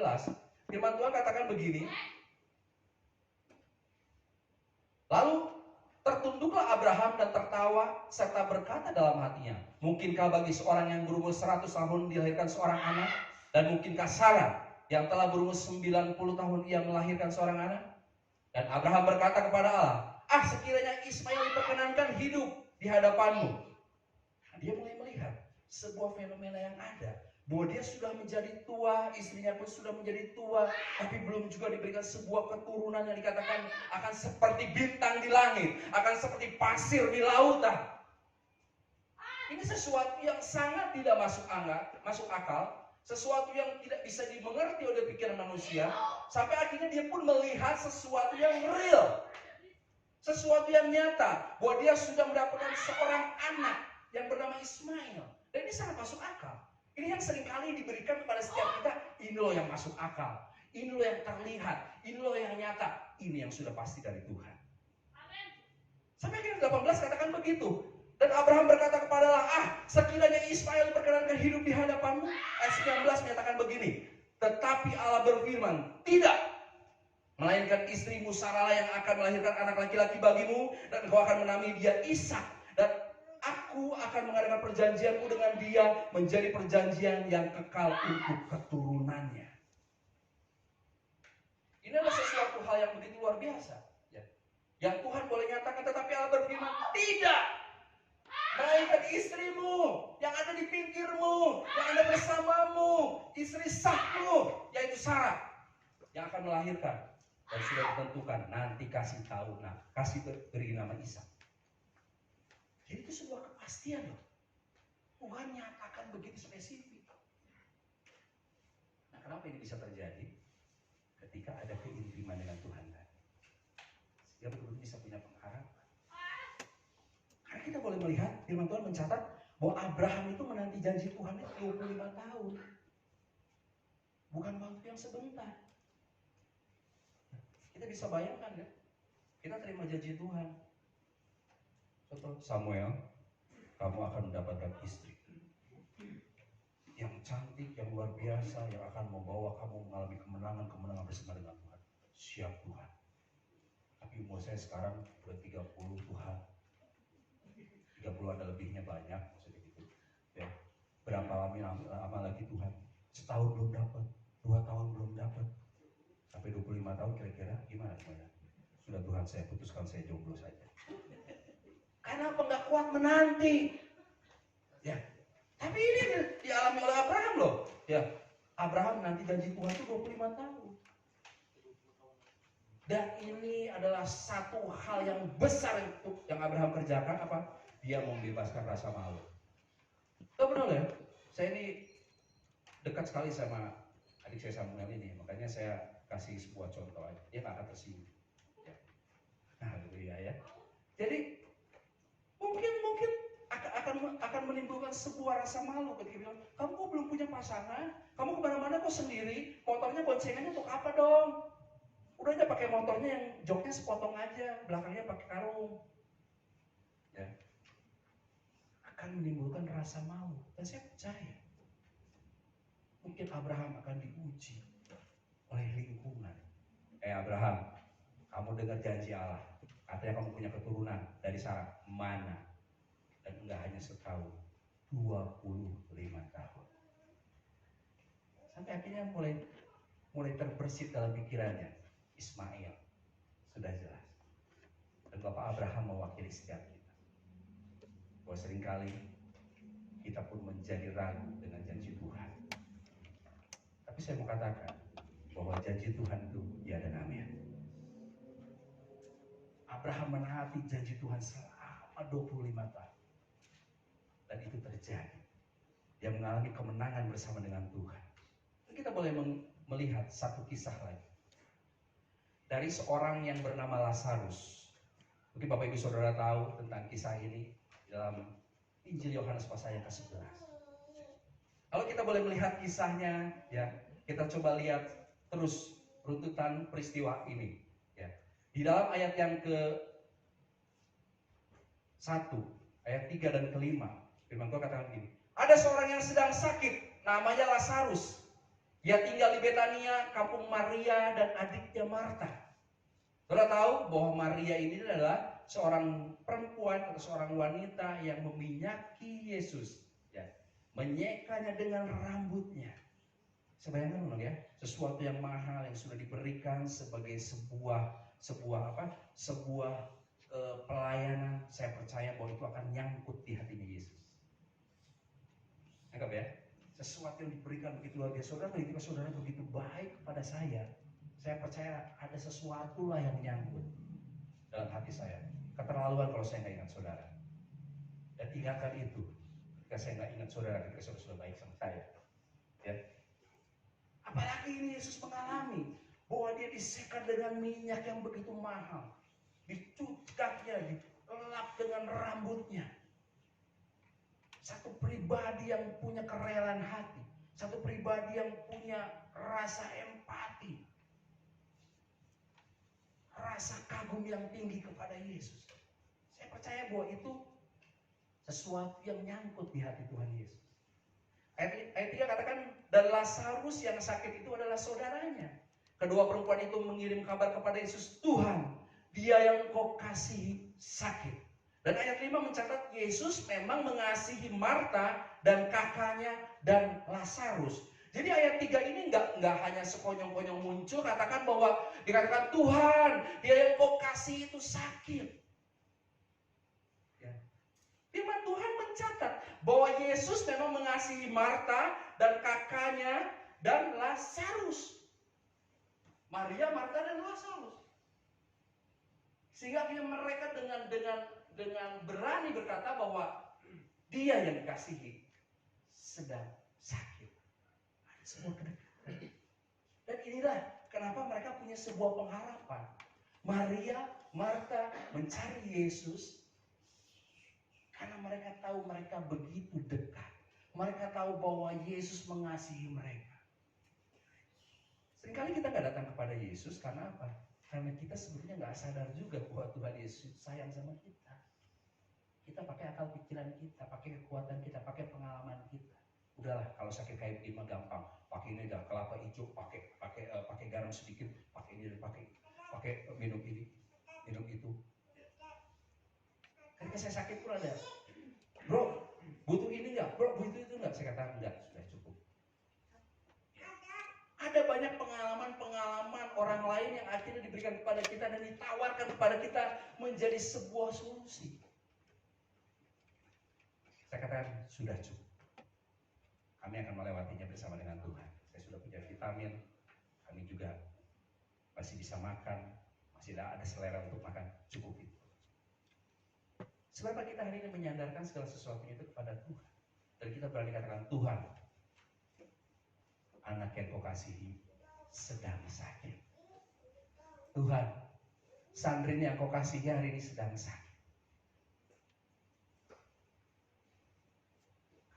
firman Tuhan katakan begini. Lalu tertunduklah Abraham dan tertawa serta berkata dalam hatinya, mungkinkah bagi seorang yang berumur 100 tahun dilahirkan seorang anak? Dan mungkinkah Sarah yang telah berumur 90 tahun ia melahirkan seorang anak? Dan Abraham berkata kepada Allah, sekiranya Ismail diperkenankan hidup di hadapanmu. Dia mulai melihat sebuah fenomena yang ada, bahwa dia sudah menjadi tua, istrinya pun sudah menjadi tua, tapi belum juga diberikan sebuah keturunan yang dikatakan akan seperti bintang di langit, akan seperti pasir di lautan. Ini sesuatu yang sangat tidak masuk akal, sesuatu yang tidak bisa dimengerti oleh pikiran manusia, sampai akhirnya dia pun melihat sesuatu yang real, sesuatu yang nyata, bahwa dia sudah mendapatkan seorang anak yang bernama Ismail. Dan ini sangat masuk akal. Ini yang seringkali diberikan kepada setiap kita. Ini loh yang masuk akal. Ini loh yang terlihat. Ini loh yang nyata. Ini yang sudah pasti dari Tuhan. Sampai akhirnya 18 katakan begitu. Dan Abraham berkata kepada Allah, sekiranya Ismail diperkenankan hidup di hadapanmu. Ayat 19 menyatakan begini. Tetapi Allah berfirman, tidak. Melainkan istrimu Sarah yang akan melahirkan anak laki-laki bagimu, dan engkau akan menamai dia Ishak. Dan aku akan mengadakan perjanjianku dengan dia menjadi perjanjian yang kekal untuk keturunannya. Ini adalah sesuatu hal yang begitu luar biasa, ya. Yang Tuhan boleh nyatakan, tetapi Allah berfirman, tidak. Melainkan istrimu yang ada di pinggirmu, yang ada bersamamu, istri sahmu, yaitu Sarah, yang akan melahirkan. Dan sudah ditentukan nanti kasih tahu, kasih beri nama Ishak. Jadi itu sebuah kepastian loh. Tuhan nyatakan begitu spesifik. Nah, kenapa ini bisa terjadi? Ketika ada keintiman dengan Tuhan tadi, dia betul-betul bisa punya pengharapan. Karena kita boleh melihat firman Tuhan mencatat bahwa Abraham itu menanti janji Tuhan itu 25 tahun. Bukan waktu yang sebentar. Kita bisa bayangkan ya, kita terima janji Tuhan. Contoh, Samuel, kamu akan mendapatkan istri yang cantik, yang luar biasa, yang akan membawa kamu mengalami kemenangan bersama dengan Tuhan. Siap Tuhan. Tapi umur saya sekarang udah 30 Tuhan. 30 ada lebihnya banyak, maksudnya gitu. Ya. Berapa lama lagi Tuhan? Setahun belum dapat, 2 tahun belum dapat. Sampai 25 tahun kira-kira gimana? Sudah Tuhan, saya putuskan saya jomblo saja. Kenapa nggak kuat menanti? Ya, tapi ini dialami oleh Abraham loh. Ya, Abraham nanti janji Tuhan itu 25 tahun. Dan ini adalah satu hal yang besar yang Abraham kerjakan, apa? Dia membebaskan rasa malu. Tahu benar ya? Saya ini dekat sekali sama adik saya Samuel ini, makanya saya kasih sebuah contoh aja. Dia nggak akan tersinggung. Ya. Haleluya ya. Jadi mungkin akan menimbulkan sebuah rasa malu ketika bilang, kamu kok belum punya pasangan, kamu kemana-mana kok sendiri, motornya boncengannya untuk apa dong? Udah aja pakai motornya yang joknya sepotong aja, belakangnya pakai karung. Ya. Akan menimbulkan rasa malu. Dan saya percaya mungkin Abraham akan diuji oleh lingkungan. Abraham, kamu dengar janji Allah, katanya kamu punya keturunan dari Sarah. Mana? Dan enggak hanya setahun, 25 tahun. Sampai akhirnya mulai terbersit dalam pikirannya, Ismail. Sudah jelas. Dan Bapak Abraham mewakili setiap kita. Bahwa seringkali kita pun menjadi ragu dengan janji Tuhan. Tapi saya mau katakan bahwa janji Tuhan itu ya dan amin. Abraham menaati janji Tuhan selama 25 tahun. Dan itu terjadi. Dia mengalami kemenangan bersama dengan Tuhan. Dan kita boleh melihat satu kisah lagi. Dari seorang yang bernama Lazarus. Mungkin Bapak Ibu Saudara tahu tentang kisah ini dalam Injil Yohanes pasal yang ke-11. Kalau kita boleh melihat kisahnya, ya, kita coba lihat terus runtutan peristiwa ini. Ya. Di dalam ayat yang ke-1, ayat 3 dan ke-5, firman Tuhan katakan begini. Ada seorang yang sedang sakit, namanya Lazarus. Dia tinggal di Betania, kampung Maria dan adiknya Marta. Saudara tahu bahwa Maria ini adalah seorang perempuan atau seorang wanita yang meminyaki Yesus, ya, menyekanya dengan rambutnya. Sebayangkan dong ya, sesuatu yang mahal yang sudah diberikan sebagai sebuah pelayanan. Saya percaya bahwa itu akan nyangkut di hatinya Yesus. Anggap ya, sesuatu yang diberikan begitu luar biasa. Saudara, ketika saudara begitu baik kepada saya percaya ada sesuatu lah yang nyangkut dalam hati saya. Keterlaluan kalau saya nggak ingat saudara. Dan ingatkan itu ketika saya nggak ingat saudara, ketika saudara sudah baik sama saya. Ya. Apalagi ini Yesus mengalami bahwa dia disekat dengan minyak yang begitu mahal, dicukaknya, dilap dengan rambutnya. Satu pribadi yang punya kerelaan hati, satu pribadi yang punya rasa empati, rasa kagum yang tinggi kepada Yesus. Saya percaya bahwa itu sesuatu yang nyangkut di hati Tuhan Yesus. Ayat 3 katakan, dan Lazarus yang sakit itu adalah saudaranya. Kedua perempuan itu mengirim kabar kepada Yesus, Tuhan, dia yang kau kasihi sakit. Dan ayat 5 mencatat Yesus memang mengasihi Marta dan kakaknya dan Lazarus. Jadi ayat 3 ini nggak hanya sekonyong-konyong muncul, katakan bahwa dikatakan Tuhan, dia yang kau kasih itu sakit. Ya. Firman Tuhan mencatat bahwa Yesus memang mengasihi Marta dan kakaknya dan Lazarus. Maria, Marta dan Lazarus. Sehingga mereka dengan berani berkata bahwa dia yang dikasihi sedang sakit. Ada sebuah kedekatan. Dan inilah kenapa mereka punya sebuah pengharapan. Maria, Marta mencari Yesus karena mereka tahu mereka begitu dekat. Mereka tahu bahwa Yesus mengasihi mereka. Seringkali kita nggak datang kepada Yesus karena apa? Karena kita sebenarnya nggak sadar juga bahwa Tuhan Yesus sayang sama kita. Kita pakai akal pikiran kita, pakai kekuatan kita, pakai pengalaman kita. Udahlah, kalau sakit kayak begini mah gampang. Pakai ini dah, kelapa hijau, pakai garam sedikit, pakai ini, pakai minum ini, minum itu. Ketika saya sakit pun ada, bro, butuh ini nggak? Bro, butuh itu nggak? Saya katakan enggak, sudah cukup. Ada banyak pengalaman orang lain yang akhirnya diberikan kepada kita dan ditawarkan kepada kita menjadi sebuah solusi. Saya katakan sudah cukup. Kami akan melewatinya bersama dengan Tuhan. Saya sudah punya vitamin, kami juga masih bisa makan, masih ada selera untuk makan, cukup itu. Sebab kita hari ini menyandarkan segala sesuatunya itu kepada Tuhan. Dan kita berani katakan, Tuhan, anak yang kau kasihi sedang sakit. Tuhan, Sandrine yang kau kasihi hari ini sedang sakit.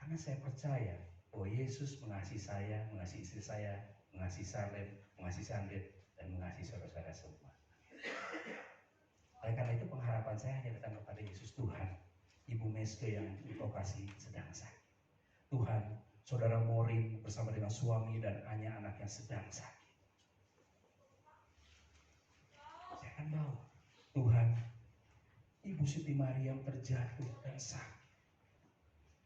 Karena saya percaya bahwa Yesus mengasihi saya, mengasihi istri saya, mengasihi Salem, mengasihi Sandrine, dan mengasihi saudara-saudara semua. Oleh karena itu pengharapan saya hanya datang kepada Yesus. Tuhan, Ibu Meske yang kau kasihi sedang sakit. Tuhan, Saudara Morin bersama dengan suami dan Anya anak yang sedang sakit. Saya akan bawa. Tuhan, Ibu Siti Mariam terjatuh dan sakit.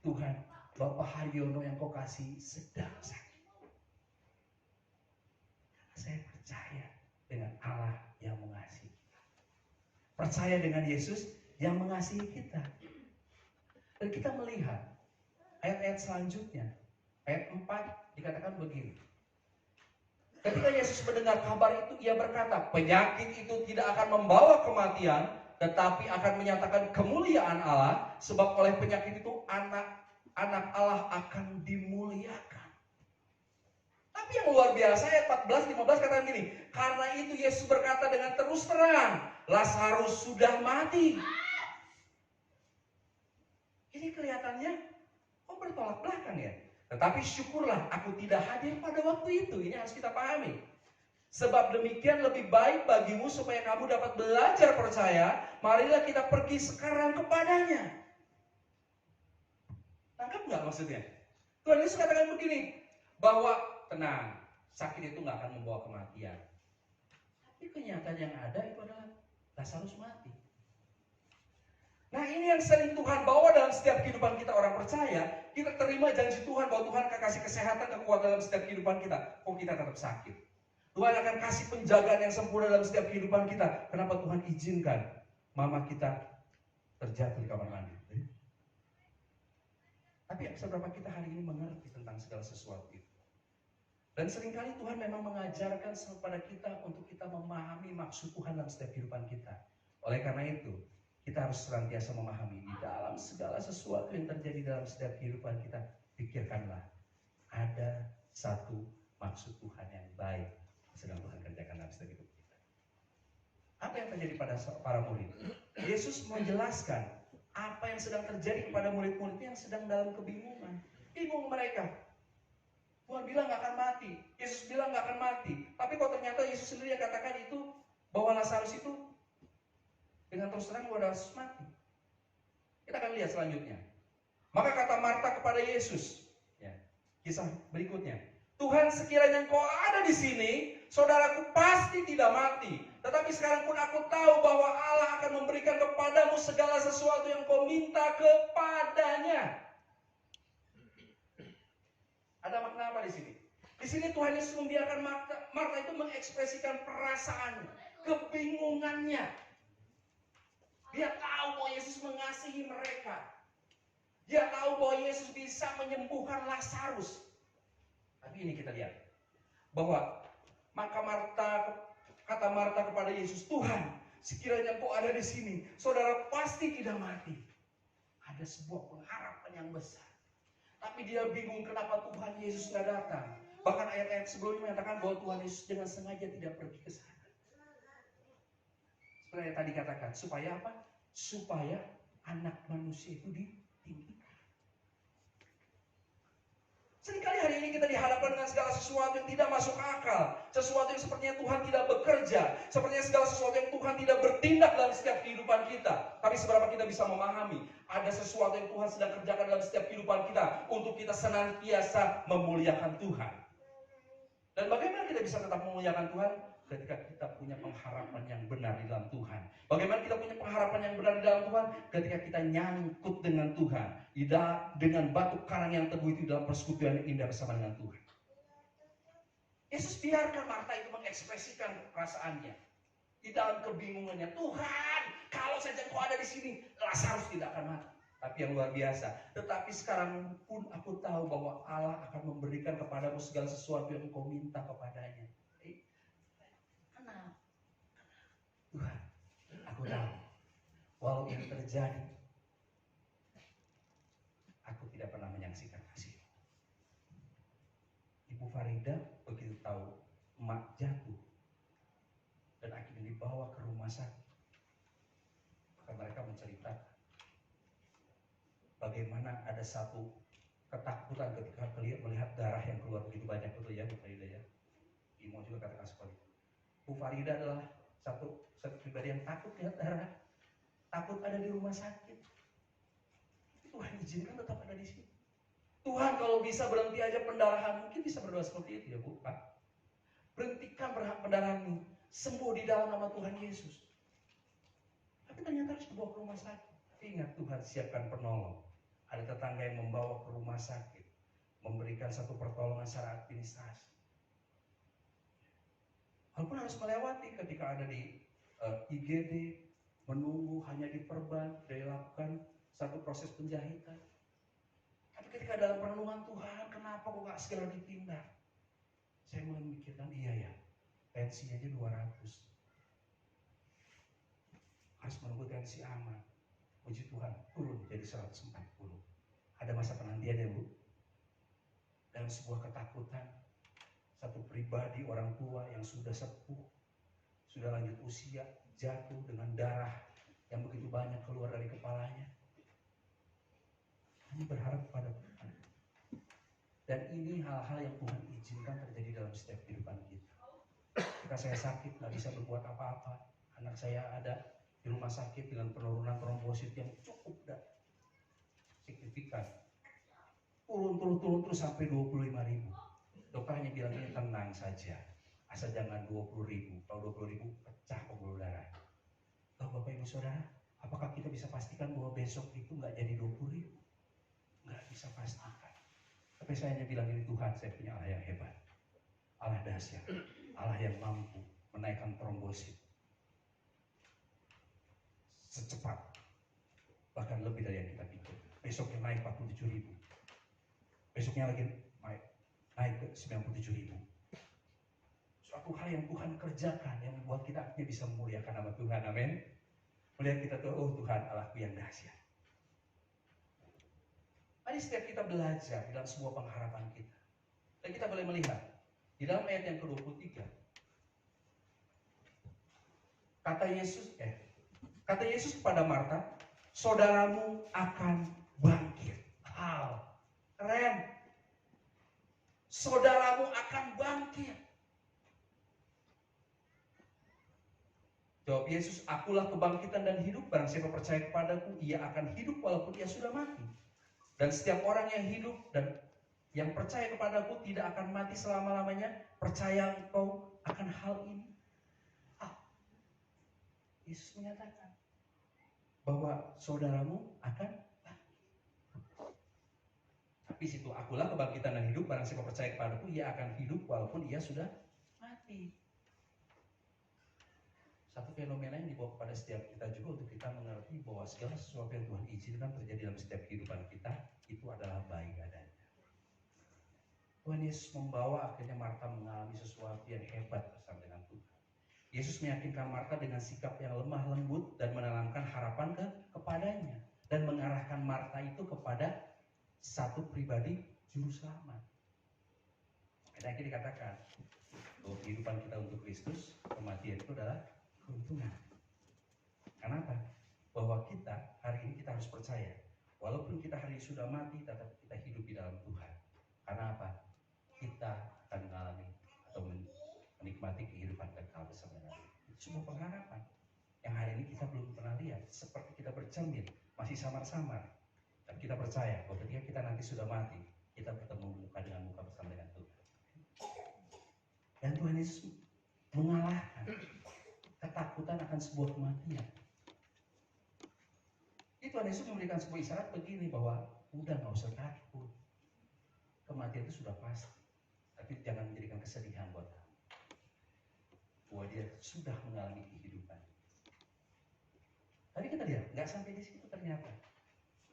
Tuhan, Bapak Haryono yang kau kasih sedang sakit. Karena saya percaya dengan Allah yang mengasihi kita. Percaya dengan Yesus yang mengasihi kita. Dan kita melihat ayat-ayat selanjutnya. Ayat 4 dikatakan begini. Ketika Yesus mendengar kabar itu, ia berkata, penyakit itu tidak akan membawa kematian, tetapi akan menyatakan kemuliaan Allah, sebab oleh penyakit itu anak Allah akan dimuliakan. Tapi yang luar biasa, ayat 14-15 katakan gini, karena itu Yesus berkata dengan terus terang, Lazarus sudah mati. Ini kelihatannya, kok bertolak belakang ya? Tetapi syukurlah aku tidak hadir pada waktu itu. Ini harus kita pahami. Sebab demikian lebih baik bagimu supaya kamu dapat belajar percaya. Marilah kita pergi sekarang kepadanya. Tangkap nggak maksudnya? Tuhan Yesus katakan begini, bahwa tenang, sakit itu nggak akan membawa kematian. Tapi kenyataan yang ada itu adalah Lazarus mati. Nah ini yang sering Tuhan bawa dalam setiap kehidupan kita orang percaya. Kita terima janji Tuhan bahwa Tuhan akan kasih kesehatan, kekuatan dalam setiap kehidupan kita. Kok kita tetap sakit? Tuhan akan kasih penjagaan yang sempurna dalam setiap kehidupan kita. Kenapa Tuhan izinkan mama kita terjatuh di kamar mandi? Tapi seberapa kita hari ini mengerti tentang segala sesuatu itu? Dan seringkali Tuhan memang mengajarkan kepada kita untuk kita memahami maksud Tuhan dalam setiap kehidupan kita. Oleh karena itu, kita harus senantiasa memahami di dalam segala sesuatu yang terjadi dalam setiap kehidupan kita. Pikirkanlah, ada satu maksud Tuhan yang baik sedang Tuhan kerjakan dalam setiap hidup kita. Apa yang terjadi pada para murid? Yesus menjelaskan apa yang sedang terjadi kepada murid-muridnya yang sedang dalam kebingungan. Bingung mereka. Tuhan bilang gak akan mati. Yesus bilang gak akan mati. Tapi kok ternyata Yesus sendiri yang katakan itu, bahwa Lazarus itu dengan terus terang udah mati. Kita akan lihat selanjutnya. Maka kata Marta kepada Yesus, ya, kisah berikutnya, Tuhan sekiranya Engkau ada di sini, saudaraku pasti tidak mati. Tetapi sekarang pun aku tahu bahwa Allah akan memberikan kepadamu segala sesuatu yang kau minta kepadanya. Ada makna apa di sini? Di sini Tuhan Yesus membiarkan Marta itu mengekspresikan perasaannya, kebingungannya. Dia tahu bahwa Yesus mengasihi mereka. Dia tahu bahwa Yesus bisa menyembuhkan Lazarus. Tapi ini kita lihat bahwa kata Marta kepada Yesus, Tuhan, sekiranya Engkau ada di sini, saudara pasti tidak mati. Ada sebuah pengharapan yang besar. Tapi dia bingung kenapa Tuhan Yesus tidak datang. Bahkan ayat-ayat sebelumnya mengatakan bahwa Tuhan Yesus dengan sengaja tidak pergi ke sana. Seperti yang tadi katakan, supaya apa? Supaya anak manusia itu ditinggikan. Seringkali hari ini kita dihadapkan dengan segala sesuatu yang tidak masuk akal. Sesuatu yang sepertinya Tuhan tidak bekerja. Sepertinya segala sesuatu yang Tuhan tidak bertindak dalam setiap kehidupan kita. Tapi seberapa kita bisa memahami, ada sesuatu yang Tuhan sedang kerjakan dalam setiap kehidupan kita, untuk kita senantiasa memuliakan Tuhan. Dan bagaimana kita bisa tetap memuliakan Tuhan? Ketika kita punya pengharapan yang benar di dalam Tuhan. Bagaimana kita punya pengharapan yang benar di dalam Tuhan? Ketika kita nyangkut dengan Tuhan, dengan batu karang yang teguh itu dalam persekutuan yang indah bersama dengan Tuhan. Yesus biarkan Marta itu mengekspresikan perasaannya di dalam kebingungannya. Tuhan, kalau saja Engkau ada di sini, Lazarus tidak akan mati. Tapi yang luar biasa, tetapi sekarang pun aku tahu bahwa Allah akan memberikan kepadamu segala sesuatu yang Engkau minta kepadanya. Tuhan, aku tahu walau yang terjadi, aku tidak pernah menyaksikan hasil. Ibu Farida begitu tahu emak jatuh dan akhirnya dibawa ke rumah sakit, maka mereka menceritakan bagaimana ada satu ketakutan ketika melihat darah yang keluar begitu banyak, betul ya Bu Farida ya. Imo juga katakan seperti itu. Bu Farida adalah satu pribadi yang takut lihat darah, takut ada di rumah sakit. Tuhan izinkan tetap ada di sini. Tuhan kalau bisa berhenti aja pendarahan, mungkin bisa berdoa seperti itu ya Bu, Pak. Berhentikan pendarahan, sembuh di dalam nama Tuhan Yesus. Tapi ternyata harus dibawa ke rumah sakit. Tapi ingat, Tuhan siapkan penolong. Ada tetangga yang membawa ke rumah sakit, memberikan satu pertolongan secara administrasi. Walaupun harus melewati ketika ada di IGD, menunggu hanya diperban, dilakukan satu proses penjahitan. Tapi ketika dalam perenungan Tuhan, kenapa kok gak segera ditindak? Saya mulai memikirkan, iya ya, tensinya aja 200. Harus menunggu tensi aman. Puji Tuhan, turun jadi 140. Ada masa penantian ya Bu? Dalam sebuah ketakutan, satu pribadi orang tua yang sudah sepuh, sudah lanjut usia, jatuh dengan darah yang begitu banyak keluar dari kepalanya. Hanya berharap pada Tuhan. Dan ini hal-hal yang Tuhan izinkan terjadi dalam setiap kehidupan kita. Ketika saya sakit, nggak bisa berbuat apa-apa. Anak saya ada di rumah sakit dengan penurunan trombosit yang cukup signifikan. Turun terus sampai 25.000. Dokter hanya bilang ini tenang saja. Asal jangan 20.000. Kalau 20.000 pecah pembuluh darah. Tahu Bapak Ibu Saudara, apakah kita bisa pastikan bahwa besok itu nggak jadi 20.000? Nggak bisa pastikan. Tapi saya hanya bilang ini, Tuhan, saya punya Allah yang hebat. Allah dahsyat. Allah yang mampu menaikkan trombosit secepat, bahkan lebih dari yang kita pikir. Besoknya naik 47.000. Besoknya lagi naik ke 97.000. Suatu hal yang Tuhan kerjakan yang membuat kita akhirnya bisa memuliakan nama Tuhan. Amin. Melihat kita tuh, oh Tuhan Allahku yang dahsyat. Mari setiap kita belajar di dalam sebuah pengharapan kita. Dan kita boleh melihat di dalam ayat yang ke-23. Kata Yesus kepada Marta, saudaramu akan bangkit. Wow, keren. Saudaramu akan bangkit. Jawab Yesus, akulah kebangkitan dan hidup. Barang siapa percaya kepadaku, ia akan hidup walaupun ia sudah mati. Dan setiap orang yang hidup dan yang percaya kepadaku tidak akan mati selama-lamanya. Percaya engkau akan hal ini? Yesus menyatakan bahwa saudaramu akan bangkit. Tapi situ akulah kebangkitan dan hidup, barang siapa percaya kepadaku, ia akan hidup walaupun ia sudah mati. Satu fenomena yang dibawa kepada setiap kita juga untuk kita mengerti bahwa segala sesuatu yang Tuhan izinkan terjadi dalam setiap kehidupan kita itu adalah baik adanya. Tuhan Yesus membawa akhirnya Marta mengalami sesuatu yang hebat bersama dengan Tuhan. Yesus meyakinkan Marta dengan sikap yang lemah lembut dan menanamkan harapan kepadanya dan mengarahkan Marta itu kepada satu pribadi juru selamat. Akhirnya dikatakan bahwa kehidupan kita untuk Kristus, kematian itu adalah keuntungan. Kenapa? Bahwa kita hari ini kita harus percaya, walaupun kita hari ini sudah mati, tetap kita hidup di dalam Tuhan. Karena apa? Kita akan mengalami atau menikmati kehidupan kekal bersama dengan Dia. Itu sebuah pengharapan yang hari ini kita belum pernah lihat. Seperti kita bercermin, masih samar-samar. Dan kita percaya bahwa ketika kita nanti sudah mati, kita bertemu muka dengan muka bersama dengan Tuhan. Dan Tuhan Yesus mengalahkan ketakutan akan sebuah kematian. Itu Tuhan Yesus memberikan sebuah isyarat begini bahwa udah nggak usah takut. Kematian itu sudah pasti. Tapi jangan menjadikan kesedihan buat kamu. Bahwa dia sudah mengalami kehidupan. Tadi kita lihat, nggak sampai di situ ternyata.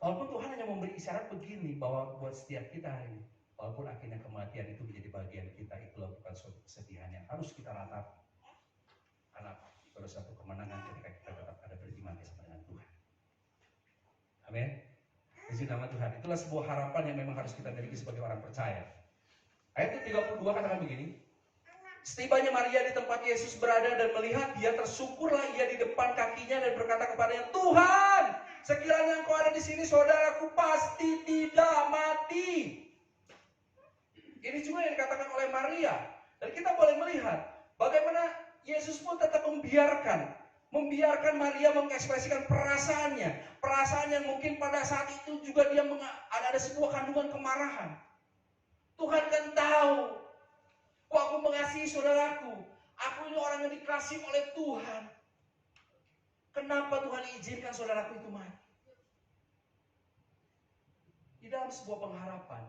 Walaupun Tuhan hanya memberi isyarat begini bahwa buat setiap kita hari ini, walaupun akhirnya kematian itu menjadi bagian kita, itulah bukan suatu kesedihan yang harus kita ratapi. Karena itu adalah suatu kemenangan ketika kita tetap ada beriman bersama dengan Tuhan. Amin. Di nama Tuhan, itulah sebuah harapan yang memang harus kita miliki sebagai orang percaya. Ayat 32 katakan begini. Setibanya Maria di tempat Yesus berada dan melihat dia, tersungkurlah ia di depan kakinya dan berkata kepadanya, Tuhan, sekiranya engkau ada di sini, saudaraku pasti tidak mati. Ini juga yang dikatakan oleh Maria. Dan kita boleh melihat bagaimana Yesus pun tetap membiarkan Maria mengekspresikan perasaannya. Perasaan yang mungkin pada saat itu juga dia ada sebuah kandungan kemarahan. Tuhan kan tahu, kok aku mengasihi saudaraku. Aku ini orang yang dikasihi oleh Tuhan. Kenapa Tuhan izinkan saudaraku itu mati? Di dalam sebuah pengharapan,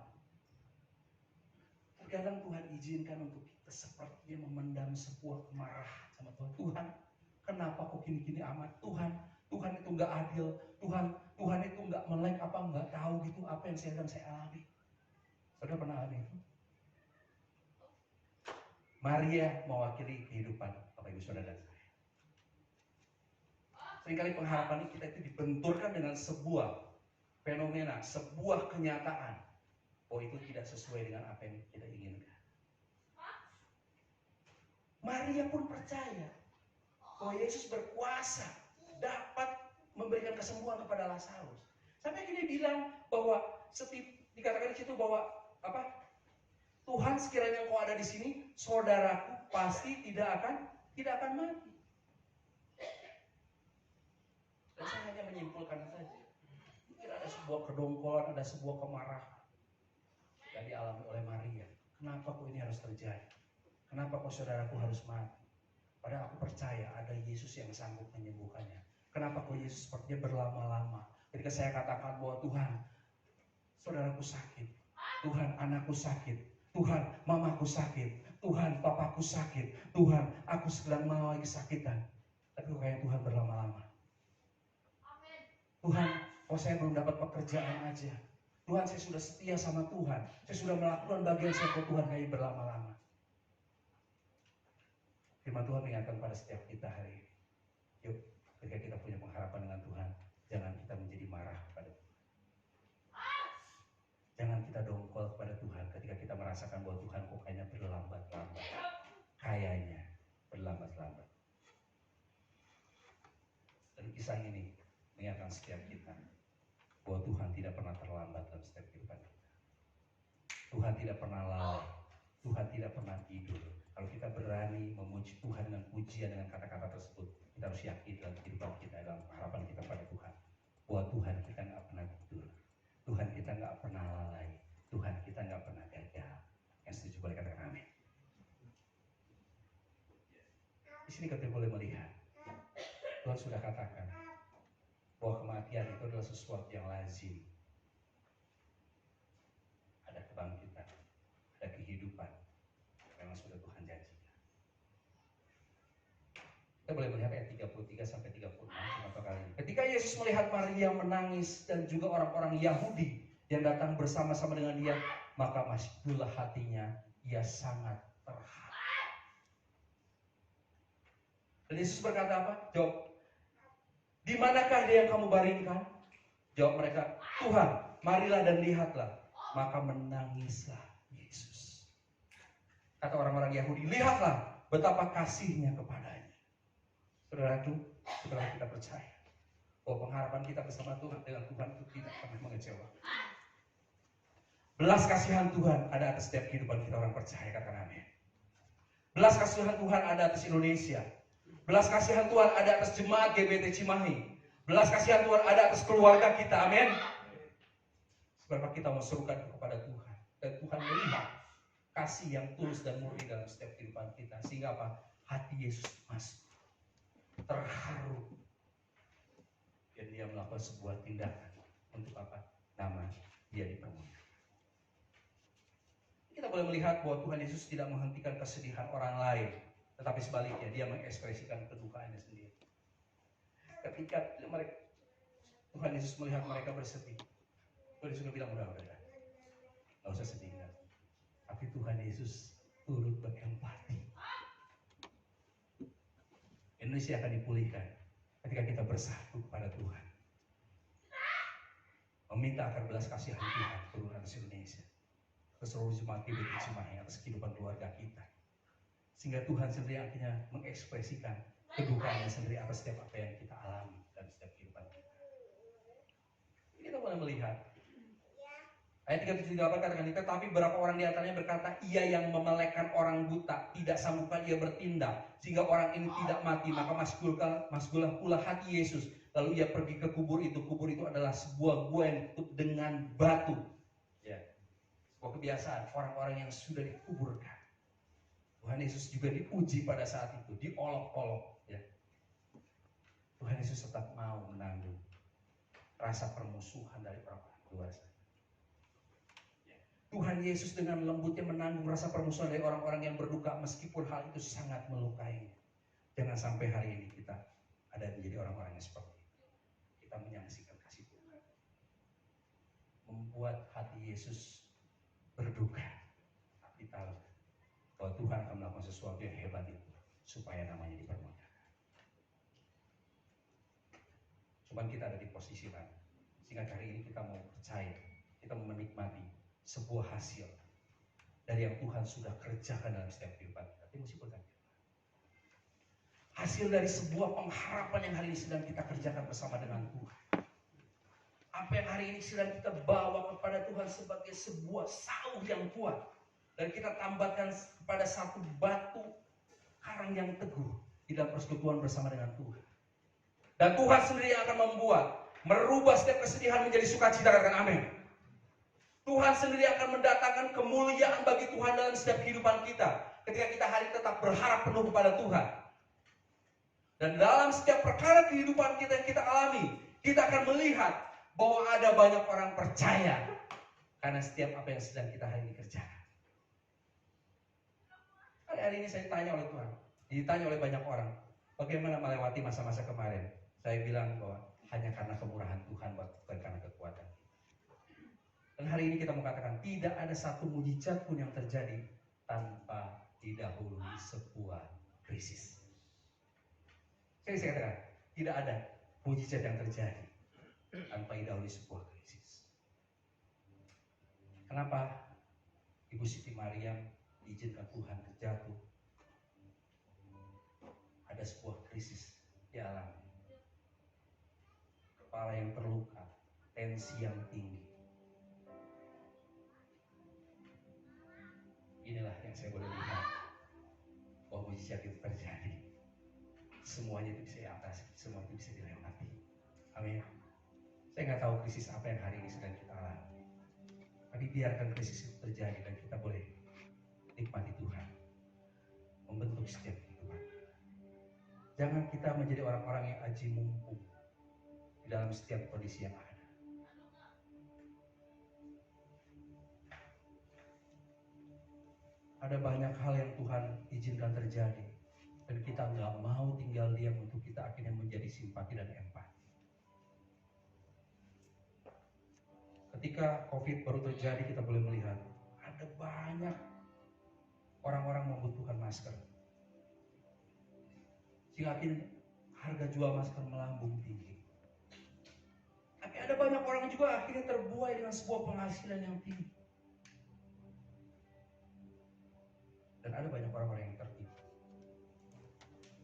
terkadang Tuhan izinkan untuk kita sepertinya memendam sebuah kemarahan sama Tuhan. Tuhan, kenapa kok gini-gini amat? Tuhan itu nggak adil. Tuhan itu nggak melek apa nggak tahu gitu apa yang sedang saya alami. Saudara pernah alami itu? Maria mewakili kehidupan Bapak Ibu Saudara dan saya. Seringkali pengharapan kita itu dibenturkan dengan sebuah fenomena, sebuah kenyataan. Oh, itu tidak sesuai dengan apa yang kita inginkan. Maria pun percaya bahwa Yesus berkuasa dapat memberikan kesembuhan kepada Lazarus. Sampai dia bilang bahwa dikatakan di situ bahwa Tuhan, sekiranya engkau ada di sini, saudaraku pasti tidak akan mati. Dan saya hanya menyimpulkan saja. Mungkin ada sebuah kedongkolan, ada sebuah kemarahan yang dialami oleh Maria. Kenapa kok ini harus terjadi? Kenapa kok saudaraku harus mati? Padahal aku percaya ada Yesus yang sanggup menyembuhkannya. Kenapa kok Yesus sepertinya berlama-lama? Ketika saya katakan bahwa Tuhan, saudaraku sakit. Tuhan, anakku sakit. Tuhan, mamaku sakit. Tuhan, papaku sakit. Tuhan, aku sedang mengalami kesakitan. Tapi kok kayak Tuhan berlama-lama. Tuhan, kok saya belum dapat pekerjaan aja. Tuhan, saya sudah setia sama Tuhan. Saya sudah melakukan bagian saya, kok Tuhan kayak berlama-lama. Firman Tuhan mengingatkan pada setiap kita hari ini. Yuk, ketika kita punya pengharapan dengan Tuhan, jangan kita menjadi marah kepada Tuhan. Jangan kita dongkol kepada Tuhan ketika kita merasakan bahwa Tuhan kok kayaknya berlambat-lambat. Kayaknya berlambat-lambat. Dan kisah ini mengingatkan setiap kita bahwa Tuhan tidak pernah terlambat dalam setiap kehidupan kita. Tuhan tidak pernah lalai. Tuhan tidak pernah tidur. Kalau kita berani memuji Tuhan dengan pujian dengan kata-kata tersebut, kita harus yakin dalam kehidupan kita, dalam harapan kita pada Tuhan, bahwa Tuhan kita nggak pernah tidur, Tuhan kita nggak pernah lalai, Tuhan kita nggak pernah gagal. Yang setuju boleh katakan amin. sini kita boleh melihat Tuhan sudah katakan bahwa kematian itu adalah sesuatu yang lazim. Ada kebangkitan, ada kehidupan. Memang sudah Tuhan janjikan. Kita boleh melihat ayat 33 sampai 36 contoh kali ini. Ketika Yesus melihat Maria menangis dan juga orang-orang Yahudi yang datang bersama-sama dengan dia, maka masjidullah hatinya, ia sangat terharu. Dan Yesus berkata apa? Jawab, di manakah dia yang kamu baringkan? Jawab mereka, Tuhan, marilah dan lihatlah. Maka menangislah Yesus. Kata orang-orang Yahudi, lihatlah betapa kasihnya kepadanya. Saudaraku, setelah kita percaya bahwa pengharapan kita bersama Tuhan dengan Tuhan itu tidak pernah mengecewakan. Belas kasihan Tuhan ada atas setiap kehidupan kita orang percaya, katakan amin. Belas kasihan Tuhan ada atas Indonesia. Belas kasihan Tuhan ada atas jemaat GBT Cimahi. Belas kasihan Tuhan ada atas keluarga kita, amin. Sebab kita mau serukan kepada Tuhan. Dan Tuhan melihat kasih yang tulus dan murni dalam setiap kehidupan kita. Sehingga apa? Hati Yesus masuk. Terharu. Dan dia melakukan sebuah tindakan. Untuk apa? Nama dia dipermuliakan. Kita boleh melihat bahwa Tuhan Yesus tidak menghentikan kesedihan orang lain, tetapi sebaliknya dia mengekspresikan kedukaannya sendiri. Ketika Tuhan Yesus melihat mereka bersedih, Tuhan Yesus bilang, udah, nggak usah sedih. Tapi Tuhan Yesus turut berempati. Indonesia akan dipulihkan ketika kita bersatu kepada Tuhan, meminta agar belas kasihan Tuhan turun atas Indonesia, ke seluruh jemaat GBT Cimahi, atas kehidupan keluarga kita. Sehingga Tuhan sendiri akhirnya mengekspresikan kedukaannya sendiri atas setiap apa yang kita alami dan setiap kehidupan kita. Kita boleh melihat ayat 37 katakan ini, tetapi beberapa orang di antaranya berkata, ia yang memelekkan orang buta, tidak sanggupkah ia bertindak sehingga orang ini tidak mati, maka masgullah pula hati Yesus. Lalu ia pergi ke kubur itu. Kubur itu adalah sebuah gua yang ditutup dengan batu. Ya. Sebuah kebiasaan orang-orang yang sudah dikuburkan. Tuhan Yesus juga diuji pada saat itu, diolok-olok. Ya. Tuhan Yesus tetap mau menanggung rasa permusuhan dari orang-orang luar sana. Ya. Tuhan Yesus dengan lembutnya menanggung rasa permusuhan dari orang-orang yang berduka, meskipun hal itu sangat melukainya. Jangan sampai hari ini kita ada menjadi orang-orang yang seperti itu. Kita menyaksikan kasih Tuhan, membuat hati Yesus berduka, tapi tahu bahwa Tuhan akan melakukan sesuatu yang hebat itu supaya namanya dipermuliakan. Cuman kita ada di posisi mana? Sehingga hari ini kita mau percaya, kita mau menikmati sebuah hasil dari yang Tuhan sudah kerjakan dalam setiap kehidupan kita. Tapi mesti bertanya, hasil dari sebuah pengharapan yang hari ini sedang kita kerjakan bersama dengan Tuhan. Apa yang hari ini sedang kita bawa kepada Tuhan sebagai sebuah sauh yang kuat. Dan kita tambahkan kepada satu batu karang yang teguh di dalam persekutuan bersama dengan Tuhan. Dan Tuhan sendiri yang akan merubah setiap kesedihan menjadi sukacita, katakan amin. Tuhan sendiri akan mendatangkan kemuliaan bagi Tuhan dalam setiap kehidupan kita. Ketika kita hari tetap berharap penuh kepada Tuhan. Dan dalam setiap perkara kehidupan kita yang kita alami, kita akan melihat bahwa ada banyak orang percaya karena setiap apa yang sedang kita hari ini kerjakan. Hari ini saya ditanya oleh Tuhan, ditanya oleh banyak orang, bagaimana melewati masa-masa kemarin. Saya bilang bahwa hanya karena kemurahan Tuhan, bukan karena kekuatan. Dan hari ini kita mau katakan, tidak ada satu mujizat pun yang terjadi tanpa didahului sebuah krisis. Saya katakan, tidak ada mujizat yang terjadi tanpa didahului sebuah krisis. Kenapa Ibu Siti Maryam diizinkan Tuhan terjatuh? Ada sebuah krisis di alam. Kepala yang terluka, tensi yang tinggi. Inilah yang saya boleh lihat bahwa mujizat itu terjadi. Semuanya itu bisa diatasi, semua itu bisa dilewati. Amin. Saya nggak tahu krisis apa yang hari ini sedang kita alami. Tapi biarkan krisis itu terjadi dan kita boleh nikmati Tuhan membentuk setiap kehidupan. Jangan kita menjadi orang-orang yang aji mumpung di dalam setiap kondisi yang ada. Ada banyak hal yang Tuhan izinkan terjadi, dan kita nggak mau tinggal diam untuk kita akhirnya menjadi simpati dan empati. Ketika COVID baru terjadi, kita boleh melihat ada banyak orang-orang membutuhkan masker. Sehingga akhirnya harga jual masker melambung tinggi. Tapi ada banyak orang juga akhirnya terbuai dengan sebuah penghasilan yang tinggi. Dan ada banyak orang-orang yang tertipu.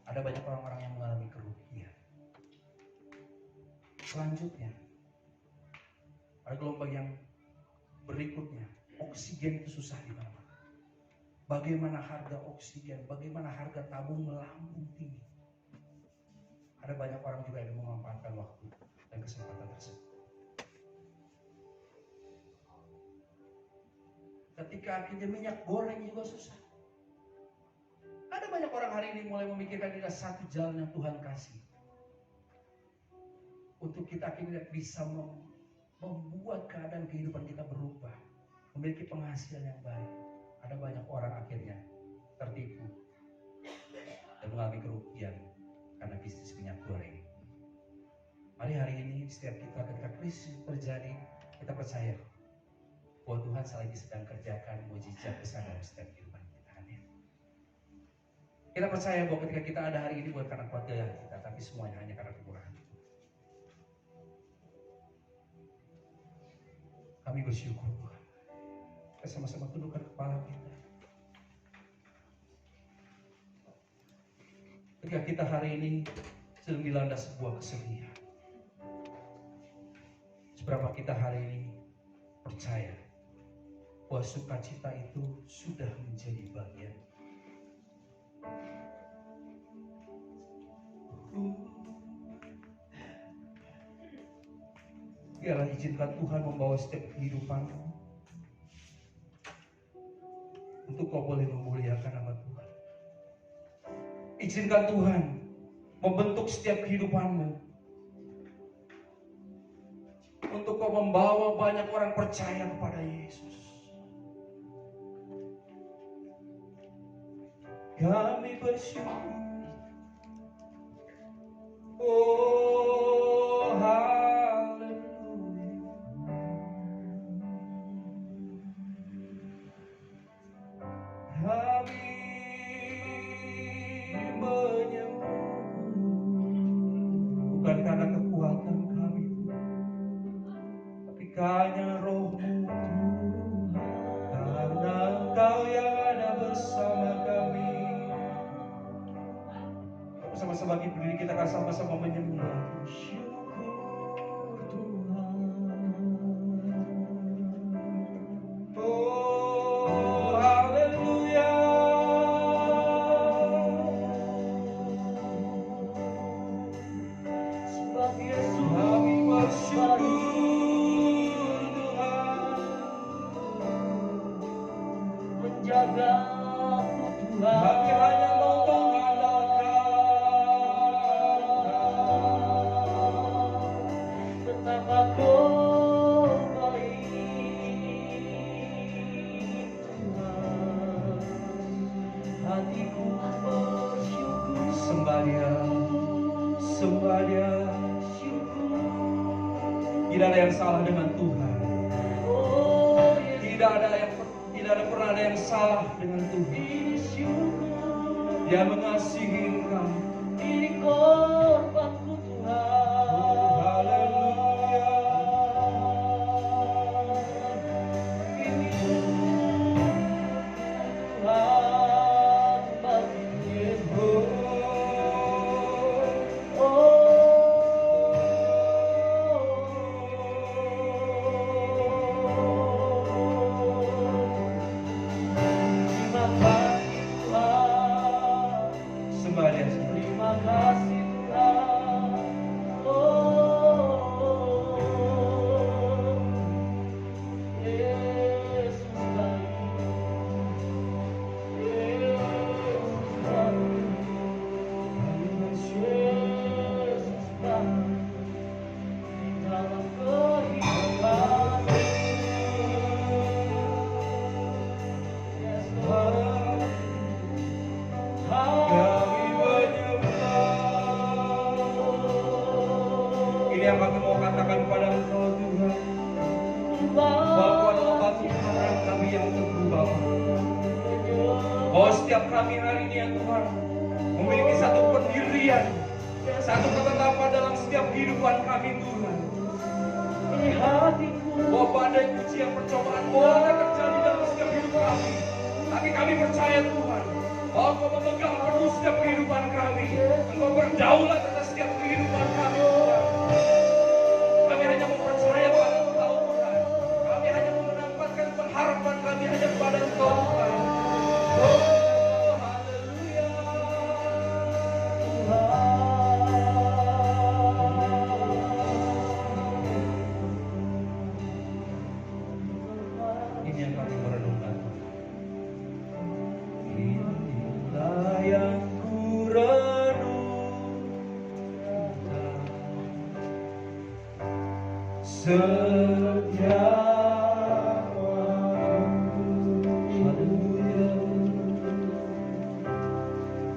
Ada banyak orang-orang yang mengalami kerugian. Selanjutnya, ada gelombang yang berikutnya, oksigen itu susah di mana-mana. Bagaimana harga oksigen, bagaimana harga tabung melambung tinggi. Ada banyak orang juga yang memanfaatkan waktu dan kesempatan tersebut. Ketika akhirnya minyak goreng juga susah. Ada banyak orang hari ini mulai memikirkan ini satu jalan yang Tuhan kasih. Untuk kita akhirnya bisa membuat keadaan kehidupan kita berubah. Memiliki penghasilan yang baik. Ada banyak orang akhirnya tertipu dan mengalami kerugian karena bisnis minyak goreng. Mari hari ini setiap kita ketika krisis terjadi, kita percaya bahwa Tuhan lagi sedang kerjakan mujizat besar dalam setiap kehidupan kita. Amin. Kita percaya bahwa ketika kita ada hari ini bukan karena kuat daya kita, tapi semuanya hanya karena kemurahan Tuhan. Kami bersyukur Tuhan. Kita sama-sama tundukkan kepala kita. Ketika kita hari ini sedang dilanda sebuah kesedihan, seberapa kita hari ini percaya bahwa sukacita itu sudah menjadi bagian. Biarlah izinkan Tuhan membawa setiap kehidupanmu untuk kau boleh memuliakan nama Tuhan. Izinkan Tuhan membentuk setiap kehidupanmu untuk kau membawa banyak orang percaya kepada Yesus. Kami bersyukur. Oh, haleluya. Kami menyembah bukan karena kekuatan kami, tapi karena Roh-Mu, karena Engkau yang ada bersama kami. Bersama-sama berdiri, kita akan sama-sama menyembah. Syukur Tuhan. Oh, haleluya. Sebab Yesus kami bersyukur Tuhan. Menjaga Tuhan. Kami hanya mau sembah Dia. Tidak ada yang salah dengan Tuhan. Tidak ada pernah ada yang salah dengan Tuhan. Dia mengasihi engkau. Ini korbanku Tuhan. Haleluya. Ini Tuhan bagi Yesus. Terima kasih Tuhan. Bahwa setiap kami hari ini ya Tuhan memiliki satu pendirian, satu ketetapan dalam setiap kehidupan kami Tuhan. Bahwa badai ujian percobaan boleh terjadi dalam setiap hidup kami, tapi kami percaya Tuhan bahwa Engkau memegang penuh setiap kehidupan kami. Engkau berdaulat atas setiap kehidupan kami Tuhan. Kami hanya mempercaya pada Engkau Tuhan. Kami hanya menempatkan pengharapan kami hanya kepada Engkau Tuhan. Oh, haleluya Tuhan. Ini yang kami merenungkan. Inilah yang ku renungkan, setiap waktu. Haleluya.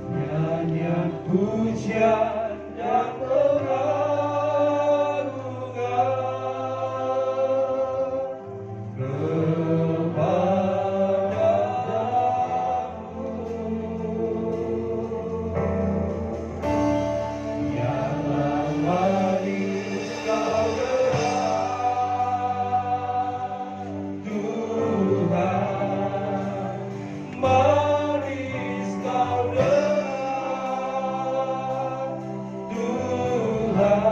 Nyanyian pujian dan pengagungan kepadamu, yang manis kau gerak Tuhan, manis kau gerak Tuhan,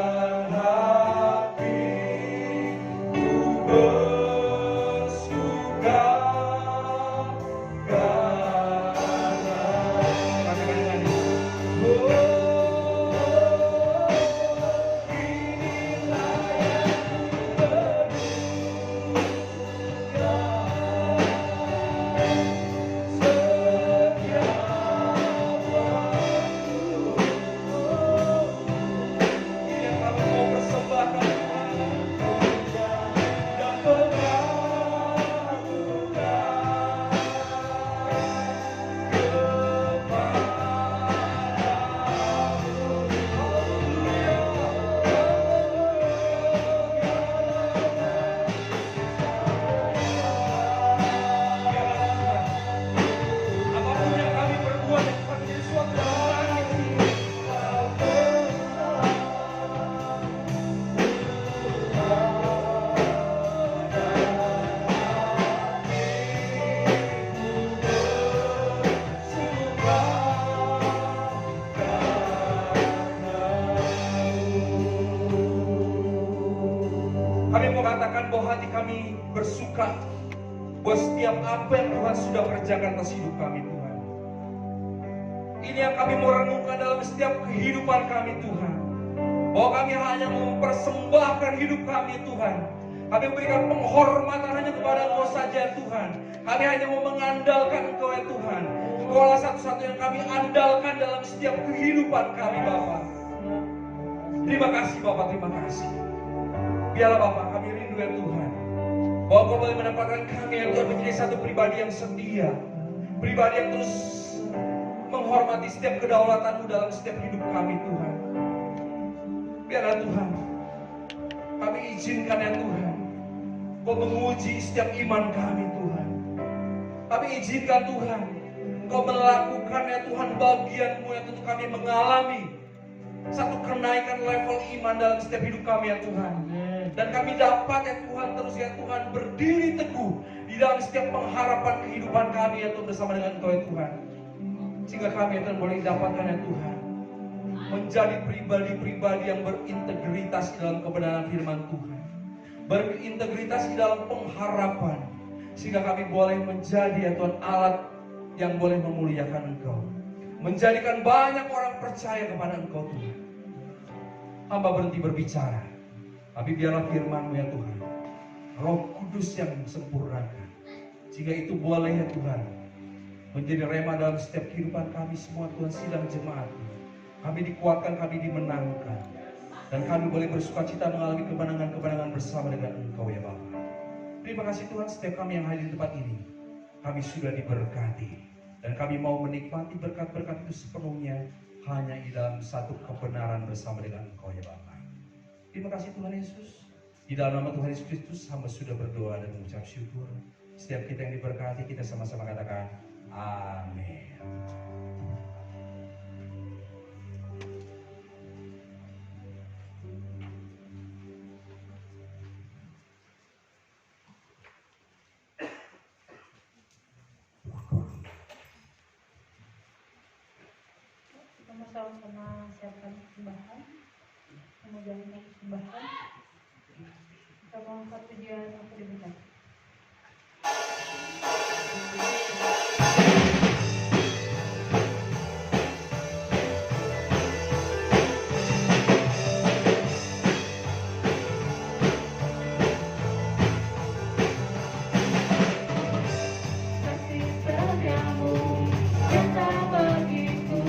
dan hatiku bersuka karena apapun yang kami perbuat yang akan menjadi suatu kesalahan, kami mau katakan bahwa hati kami bersuka buat setiap apa yang Tuhan sudah kerjakan atas hidup kami Tuhan. Ini yang kami mau renungkan dalam setiap kehidupan kami Tuhan. Bahwa kami hanya mempersembahkan hidup kami Tuhan. Kami memberikan penghormatan hanya kepada Engkau saja Tuhan. Kami hanya mau mengandalkan Engkau ya Tuhan. Engkau adalah satu-satu yang kami andalkan dalam setiap kehidupan kami Bapa. Terima kasih Bapak, terima kasih. Biarlah Bapak kami rindu ya Tuhan, bahwa Kau boleh menempatkan kami ya Tuhan menjadi satu pribadi yang setia, pribadi yang terus menghormati setiap kedaulatan-Mu dalam setiap hidup kami Tuhan. Biarlah Tuhan, kami izinkan ya Tuhan, Kau menguji setiap iman kami Tuhan. Kami izinkan Tuhan, Kau melakukan ya Tuhan bagian-Mu yang tentu kami mengalami satu kenaikan level iman dalam setiap hidup kami ya Tuhan. Dan kami dapat ya Tuhan terus ya Tuhan berdiri teguh di dalam setiap pengharapan kehidupan kami ya Tuhan bersama dengan Engkau ya Tuhan. Sehingga kami ya Tuhan boleh dapatkan ya Tuhan menjadi pribadi-pribadi yang berintegritas di dalam kebenaran firman Tuhan, berintegritas di dalam pengharapan, sehingga kami boleh menjadi ya Tuhan alat yang boleh memuliakan Engkau, menjadikan banyak orang percaya kepada Engkau Tuhan. Hamba berhenti berbicara, tapi biarlah firman-Mu ya Tuhan, Roh Kudus yang sempurnakan, sehingga itu boleh ya Tuhan menjadi rema dalam setiap kehidupan kami semua Tuhan. Sidang jemaat, kami dikuatkan, kami dimenangkan, dan kami boleh bersukacita mengalami kemenangan-kemenangan bersama dengan Engkau ya Bapa. Terima kasih Tuhan, setiap kami yang hadir di tempat ini, kami sudah diberkati, dan kami mau menikmati berkat-berkat itu sepenuhnya hanya di dalam satu kebenaran bersama dengan Engkau ya Bapa. Terima kasih Tuhan Yesus. Di dalam nama Tuhan Yesus Kristus, hamba sudah berdoa dan mengucap syukur. Setiap kita yang diberkati, kita sama-sama katakan amin. Kita mau sama-sama siapkan persembahan, kemudian persembahan. Kita mau angkat pujian yang diminta. Kasih setiamu yang tak bagiku,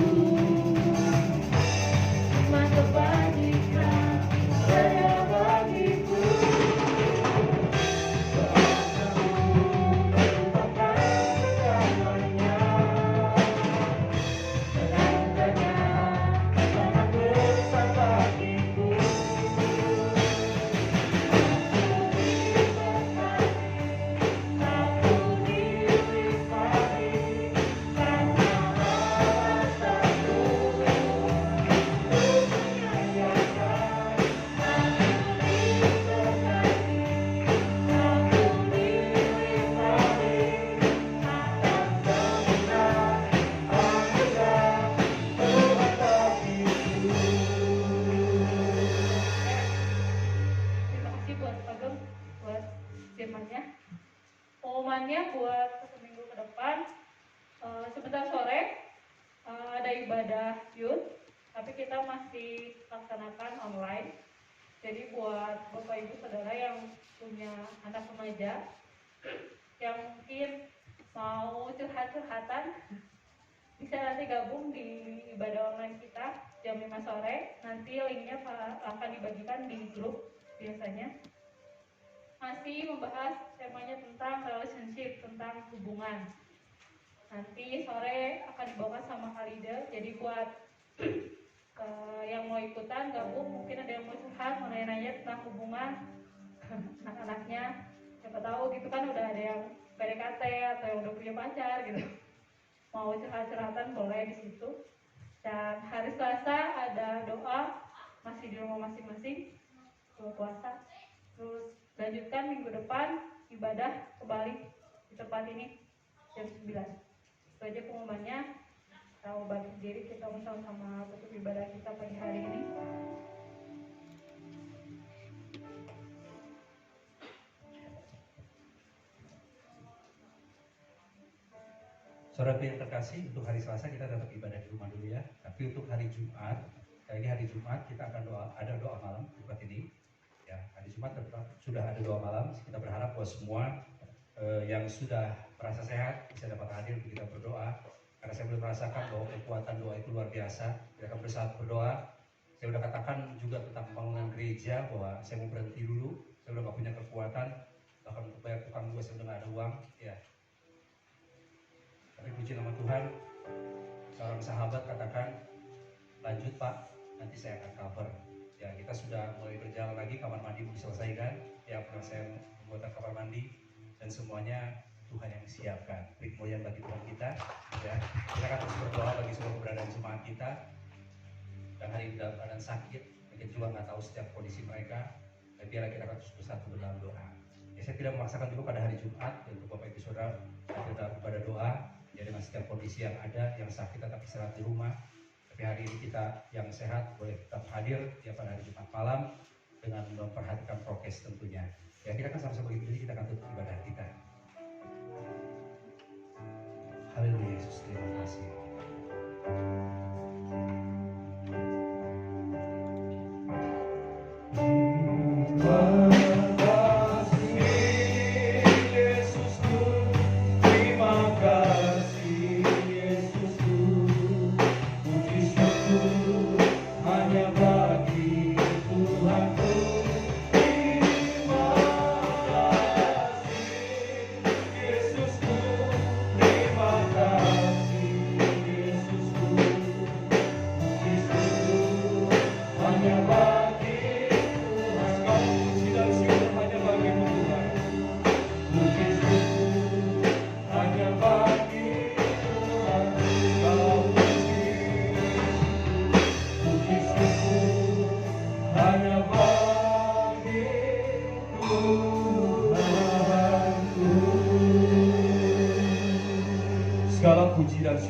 masa bagikan saya bagiku. Terima kasih buat Ageng, buat firmannya. Pengumumannya buat seminggu ke depan, sebentar sore ada ibadah youth, tapi kita masih laksanakan online. Jadi buat Bapak Ibu Saudara yang punya anak remaja yang mungkin mau curhat-curhatan, bisa nanti gabung di ibadah online kita jam 5 sore. Nanti linknya akan dibagikan di grup biasanya. Masih membahas temanya tentang relationship, tentang hubungan. Nanti sore akan dibawakan sama Khalida. Jadi buat yang mau ikutan gabung, mungkin ada yang mau curhat, mau nanya-nanya tentang hubungan anak-anaknya. Siapa tahu gitu kan udah ada yang PDKT atau yang udah punya pacar gitu. Mau curhat-curhatan boleh di situ. Dan hari Selasa ada doa masih di rumah masing-masing, doa puasa. Terus lanjutkan minggu depan ibadah kembali di tempat ini jam 9. Itu aja pengumumannya. Kita mau bagi diri, kita sama-sama tutup ibadah kita pagi hari ini. Saudara yang terkasih, untuk hari Selasa kita tetap ibadah di rumah dulu ya. Tapi untuk hari Jumat, kali ini hari Jumat kita akan ada doa malam di tempat ini. Ya, hari Jumat sudah ada doa malam. Kita berharap bahwa semua yang sudah merasa sehat bisa dapat hadir untuk kita berdoa. Karena saya belum merasakan bahwa kekuatan doa itu luar biasa. Kita akan bersama berdoa. Saya sudah katakan juga tentang pembangunan gereja bahwa saya mau berhenti dulu. Saya sudah nggak punya kekuatan. Bahkan untuk bayar tukang juga saya sudah nggak ada uang. Ya. Tapi puji nama Tuhan, seorang sahabat katakan, lanjut Pak, nanti saya akan cover. Ya, kita sudah mulai berjalan lagi, kamar mandi mau diselesaikan. Ya, pernah saya membuat kamar mandi dan semuanya Tuhan yang siapkan. Beri kemuliaan bagi Tuhan kita. Ya, kita akan terus berdoa bagi seluruh keberadaan jemaat kita. Dan hari ini dalam keadaan sakit, mungkin juga nggak tahu setiap kondisi mereka. Dan biarlah kita akan terus bersatu dalam doa. Ya, saya tidak memaksakan dulu pada hari Jumat untuk Bapak Ibu Saudara kita pada doa. Ya, dengan setiap kondisi yang ada, yang sakit tetap istirahat di rumah. Tapi hari ini kita yang sehat boleh tetap hadir ya pada hari Jumat malam dengan memperhatikan prokes tentunya. Ya, kita akan sama-sama berdiri, kita akan tutup ibadah kita. Haleluya Yesus, terima kasih.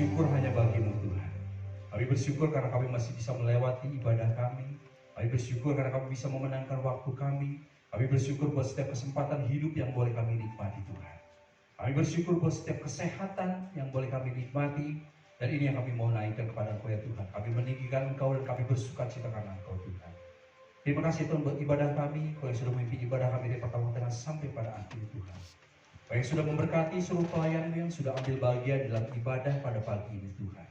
bersyukur hanya bagi-Mu Tuhan. Kami bersyukur karena kami masih bisa melewati ibadah kami. Kami bersyukur karena kami bisa memenangkan waktu kami. Kami bersyukur buat setiap kesempatan hidup yang boleh kami nikmati Tuhan. Kami bersyukur buat setiap kesehatan yang boleh kami nikmati. Dan ini yang kami mau naikkan kepada Engkau ya Tuhan. Kami meninggikan Engkau dan kami bersuka cita karena Engkau Tuhan. Terima kasih Tuhan buat ibadah kami. Kau yang sudah memimpin ibadah kami dari pertama tengah sampai pada akhir Tuhan. Kau yang sudah memberkati seluruh pelayan yang sudah ambil bagian dalam ibadah pada pagi ini Tuhan.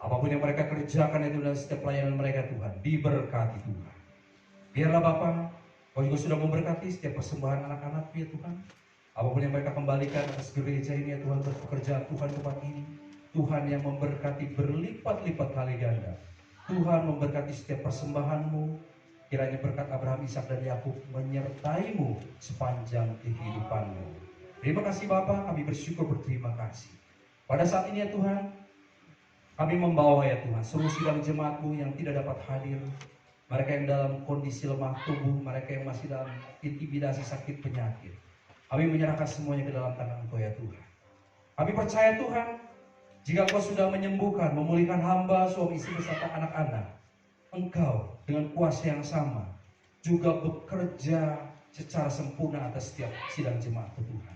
Apapun yang mereka kerjakan itu dalam setiap pelayanan mereka Tuhan, diberkati Tuhan. Biarlah Bapa, Kau juga sudah memberkati setiap persembahan anak-anak ya Tuhan. Apapun yang mereka kembalikan atas gereja ini ya Tuhan, berpekerjaan Tuhan tempat ini. Tuhan yang memberkati berlipat-lipat kali ganda. Tuhan memberkati setiap persembahan-Mu. Kiranya berkat Abraham, Ishak dan Yakub menyertai-Mu sepanjang kehidupan-Mu. Terima kasih Bapa, kami bersyukur berterima kasih. Pada saat ini ya Tuhan, kami membawa ya Tuhan seluruh sidang jemaat-Mu yang tidak dapat hadir. Mereka yang dalam kondisi lemah tubuh, mereka yang masih dalam intimidasi sakit penyakit. Kami menyerahkan semuanya ke dalam tangan Engkau ya Tuhan. Kami percaya Tuhan, jika Engkau sudah menyembuhkan, memulihkan hamba, suami istri beserta anak-anak, Engkau dengan kuasa yang sama juga bekerja secara sempurna atas setiap sidang jemaat Tuhan.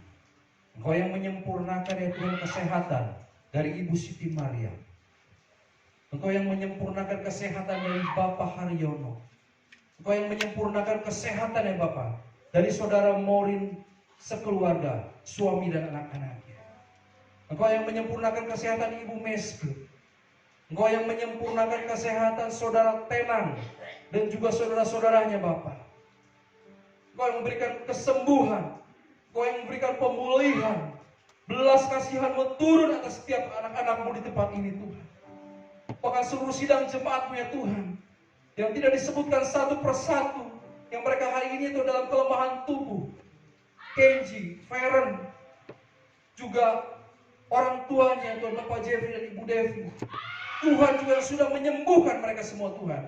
Engkau yang menyempurnakan ya Tuhan kesehatan dari Ibu Siti Maryam. Engkau yang menyempurnakan kesehatan dari Bapak Haryono. Engkau yang menyempurnakan kesehatan ya Bapak dari Saudara Morin sekeluarga, suami dan anak-anaknya. Engkau yang menyempurnakan kesehatan Ibu Meske. Engkau yang menyempurnakan kesehatan Saudara Tenang dan juga saudara-saudaranya Bapa. Engkau yang memberikan kesembuhan. Engkau yang memberikan pemulihan. Belas kasihan-Mu turun atas setiap anak-anak-Mu di tempat ini Tuhan. Bahkan seluruh sidang jemaat-Mu ya Tuhan, yang tidak disebutkan satu persatu, yang mereka hari ini itu dalam kelemahan tubuh. Kenji, Feren, juga orang tuanya Tuhan, Bapak Jeffrey dan Ibu Devi. Tuhan juga sudah menyembuhkan mereka semua Tuhan.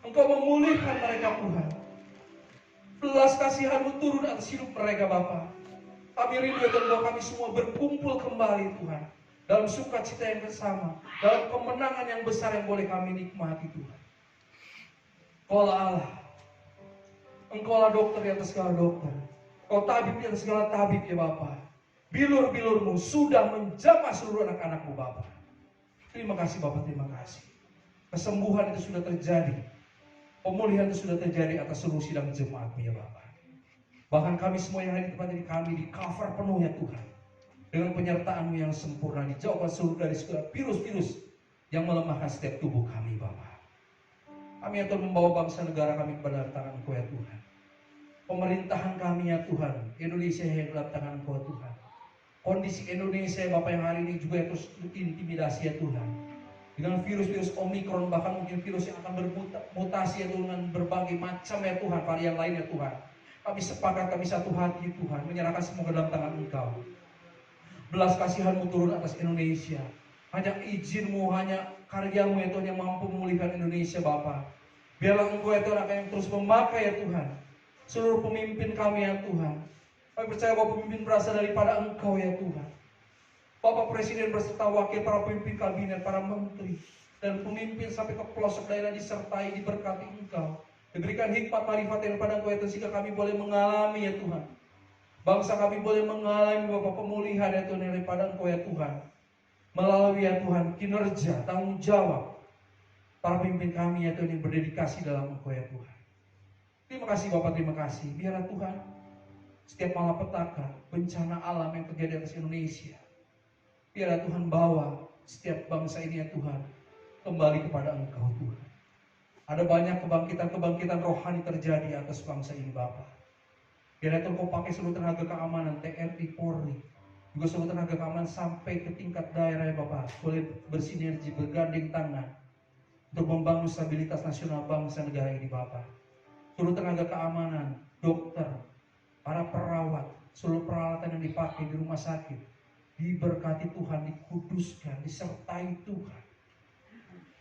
Engkau memulihkan mereka Tuhan. Belas kasihan-Mu turun atas hidup mereka Bapa. Kami rindu ya Tuhan bahwa kami semua berkumpul kembali Tuhan, dalam sukacita yang bersama, dalam kemenangan yang besar yang boleh kami nikmati Tuhan. Engkaulah Allah. Engkaulah dokter di atas segala dokter. Kau tabib di atas segala tabib ya Bapa. Bilur-bilur-Mu sudah menjamah seluruh anak-anak-Mu Bapa. Terima kasih Bapa, terima kasih. Kesembuhan itu sudah terjadi. Pemulihan itu sudah terjadi atas seluruh sidang jemaat-Mu ya Bapa. Bahkan kami semua yang ada di tempat ini, kami di cover penuh ya Tuhan. Dengan penyertaan-Mu yang sempurna, dijauhkan seluruh dari segala virus-virus yang melemahkan setiap tubuh kami Bapa. Kami ya Tuhan membawa bangsa negara kami kepada tangan Engkau ya Tuhan. Pemerintahan kami ya Tuhan, Indonesia yang dalam tangan Engkau Tuhan. Kondisi Indonesia Bapak yang hari ini juga terus intimidasi ya Tuhan. Dengan virus-virus Omikron, bahkan mungkin virus yang akan bermutasi ya Tuhan, dengan berbagai macam ya Tuhan, varian lain ya Tuhan. Kami sepakat, kami satu hati Tuhan, menyerahkan semua ke dalam tangan Engkau. Belas kasihan-Mu turun atas Indonesia. Hanya izin-Mu, hanya karya-Mu ya Tuhan yang mampu memulihkan Indonesia Bapa. Biarlah Engkau ya Tuhan akan yang terus memakai ya Tuhan seluruh pemimpin kami ya Tuhan. Kami percaya bahwa pemimpin berasal daripada Engkau ya Tuhan. Bapak Presiden beserta wakil, para pemimpin kabinet, para menteri, dan pemimpin sampai ke pelosok daerah disertai, diberkati Engkau. Diberikan hikmat marifat daripada Engkau ya Tuhan, sehingga kami boleh mengalami ya Tuhan. Bangsa kami boleh mengalami Bapak pemulihan ya Tuhan daripada Engkau ya Tuhan. Melalui ya Tuhan kinerja, tanggung jawab para pemimpin kami ya Tuhan yang berdedikasi dalam Engkau ya Tuhan. Terima kasih Bapak, terima kasih. Biarlah Tuhan setiap malapetaka, bencana alam yang terjadi atas Indonesia, biarlah Tuhan bawa setiap bangsa ini ya Tuhan kembali kepada Engkau Tuhan. Ada banyak kebangkitan-kebangkitan rohani terjadi atas bangsa ini Bapak. Biarlah Tuhan Kau pakai seluruh tenaga keamanan, TNI, Polri, juga seluruh tenaga keamanan sampai ke tingkat daerah ya Bapak, boleh bersinergi, bergandeng tangan untuk membangun stabilitas nasional bangsa negara ini Bapak. Seluruh tenaga keamanan, dokter, para perawat, seluruh peralatan yang dipakai di rumah sakit, diberkati Tuhan, dikuduskan, disertai Tuhan.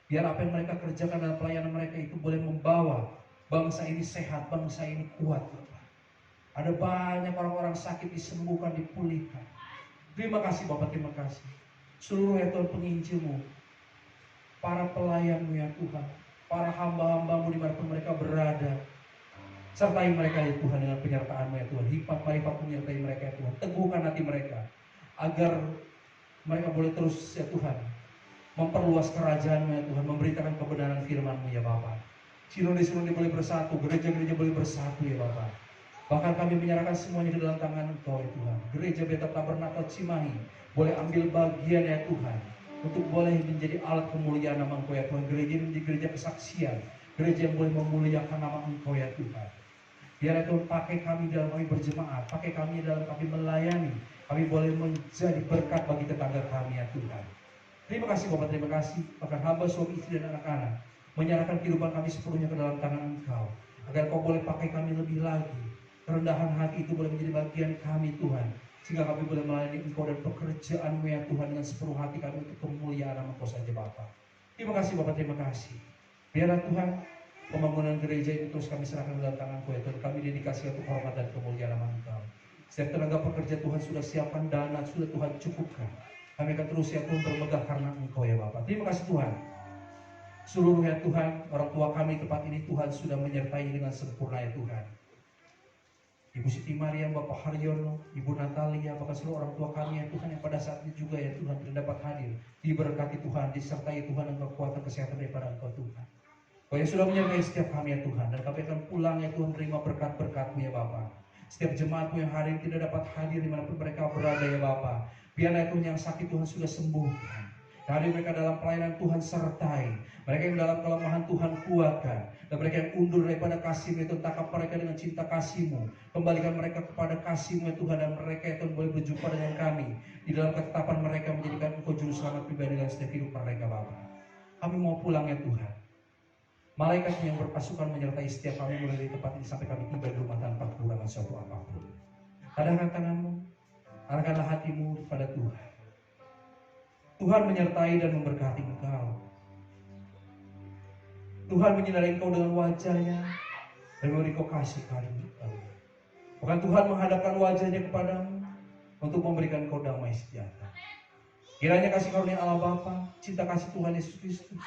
Biar apa yang mereka kerjakan dalam pelayanan mereka itu boleh membawa bangsa ini sehat, bangsa ini kuat Bapak. Ada banyak orang-orang sakit disembuhkan, dipulihkan. Terima kasih Bapak, terima kasih. seluruh ya Tuhan penginjilmu, para pelayanmu ya Tuhan, para hamba-hambamu dimanapun mereka berada. Sertai mereka ya Tuhan dengan penyertaan-Mu ya Tuhan. Hikmat-marifat-Mu menyertai mereka ya Tuhan. Teguhkan hati mereka agar mereka boleh terus ya Tuhan memperluas kerajaan-Mu ya Tuhan, memberitakan kebenaran firman-Mu ya Bapa. Sinode-sinode boleh bersatu, gereja-gereja boleh bersatu ya Bapa. Bahkan kami menyerahkan semuanya ke dalam tangan Engkau ya Tuhan. Gereja Beta Tabernakel Cimahi boleh ambil bagian ya Tuhan, untuk boleh menjadi alat kemuliaan nama Engkau ya Tuhan. Gereja ini menjadi gereja kesaksian, gereja yang boleh memuliakan nama Engkau ya Tuhan. Biar ya Tuhan pakai kami dalam kami berjemaat, pakai kami dalam kami melayani. Kami boleh menjadi berkat bagi tetangga kami ya Tuhan. Terima kasih Bapak, terima kasih. Bahkan hamba, suami, istri, dan anak-anak menyerahkan kehidupan kami sepenuhnya ke dalam tangan Engkau, agar Kau boleh pakai kami lebih lagi. Kerendahan hati itu boleh menjadi bagian kami Tuhan, sehingga kami boleh melayani Engkau dan pekerjaan-Mu ya Tuhan dengan sepenuh hati kami untuk kemuliaan nama Engkau saja Bapa. Terima kasih Bapak, terima kasih. Biarlah Tuhan pembangunan gereja ini terus kami serahkan dalam tangan-Ku ya Tuhan. Kami dedikasi untuk hormat dan kemuliaan nama Engkau. Setiap tenaga pekerja Tuhan sudah siapkan dana, sudah Tuhan cukupkan. Kami akan terus ya Tuhan bermegah karena Engkau ya Bapa. Terima kasih Tuhan. Seluruh ya Tuhan, orang tua kami tempat ini Tuhan sudah menyertai dengan sempurna ya Tuhan. Ibu Siti Maria, Bapak Haryono, Ibu Natalia, bahkan seluruh orang tua kami ya Tuhan yang pada saat ini juga ya Tuhan tidak dapat hadir. Diberkati Tuhan, disertai Tuhan dengan kekuatan kesehatan daripada Engkau Tuhan. Kau yang sudah menyertai setiap kami ya Tuhan, dan kami akan pulang ya Tuhan terima berkat-berkat-Mu ya Bapa. Setiap jemaat-Mu yang hadir tidak dapat hadir dimanapun mereka berada ya Bapa. Biarlah Tuhan yang sakit Tuhan sudah sembuhkan. Hadir mereka dalam pelayanan Tuhan sertai. Mereka yang dalam kelemahan Tuhan kuatkan. Dan mereka yang undur daripada kasih-Mu itu, tangkap mereka dengan cinta kasih-Mu. Kembalikan mereka kepada kasih-Mu ya Tuhan, dan mereka ya Tuhan boleh berjumpa dengan kami. Di dalam ketetapan mereka menjadikan Engkau juru selamat pribadi dalam setiap hidup mereka Bapa. Kami mau pulang ya Tuhan. Malaikat yang berpasukan menyertai setiap kami mulai dari tempat ini sampai kami tiba di rumah tanpa kekurangan suatu apapun. Hadapkan tangan-Mu, arahkanlah hatimu kepada Tuhan. Tuhan menyertai dan memberkati engkau. Tuhan menyinari engkau dengan wajah-Nya dan memberi kau kasih karunia. Bahkan Tuhan menghadapkan wajah-Nya kepadamu untuk memberikan kau damai sejahtera. Kiranya kasih karunia Allah Bapa, cinta kasih Tuhan Yesus Kristus,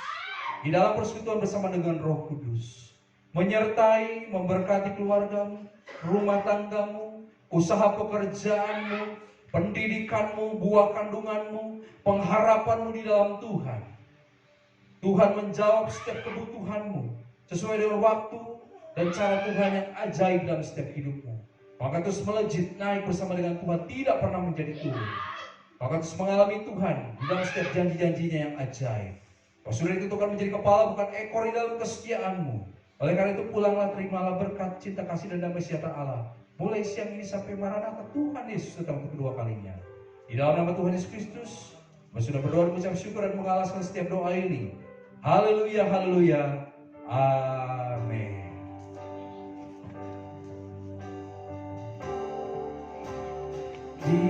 di dalam persekutuan bersama dengan Roh Kudus, menyertai, memberkati keluargamu, rumah tanggamu, usaha pekerjaanmu, pendidikanmu, buah kandunganmu, pengharapanmu di dalam Tuhan. Tuhan menjawab setiap kebutuhanmu sesuai dengan waktu dan cara Tuhan yang ajaib dalam setiap hidupmu. Maka terus melejit naik bersama dengan Tuhan, tidak pernah menjadi turun. Maka terus mengalami Tuhan di dalam setiap janji-janjinya yang ajaib. Kau sudah ditentukan menjadi kepala bukan ekor di dalam kesetiaanmu. Oleh karena itu pulanglah, terimalah berkat, cinta kasih dan damai sejahtera Allah. Mulai siang ini sampai Maranatha Tuhan Yesus datang untuk kedua kalinya. Di dalam nama Tuhan Yesus Kristus, kami sudah berdoa dan mengucap syukur dan mengalaskan setiap doa ini. Haleluya, haleluya, amin. Di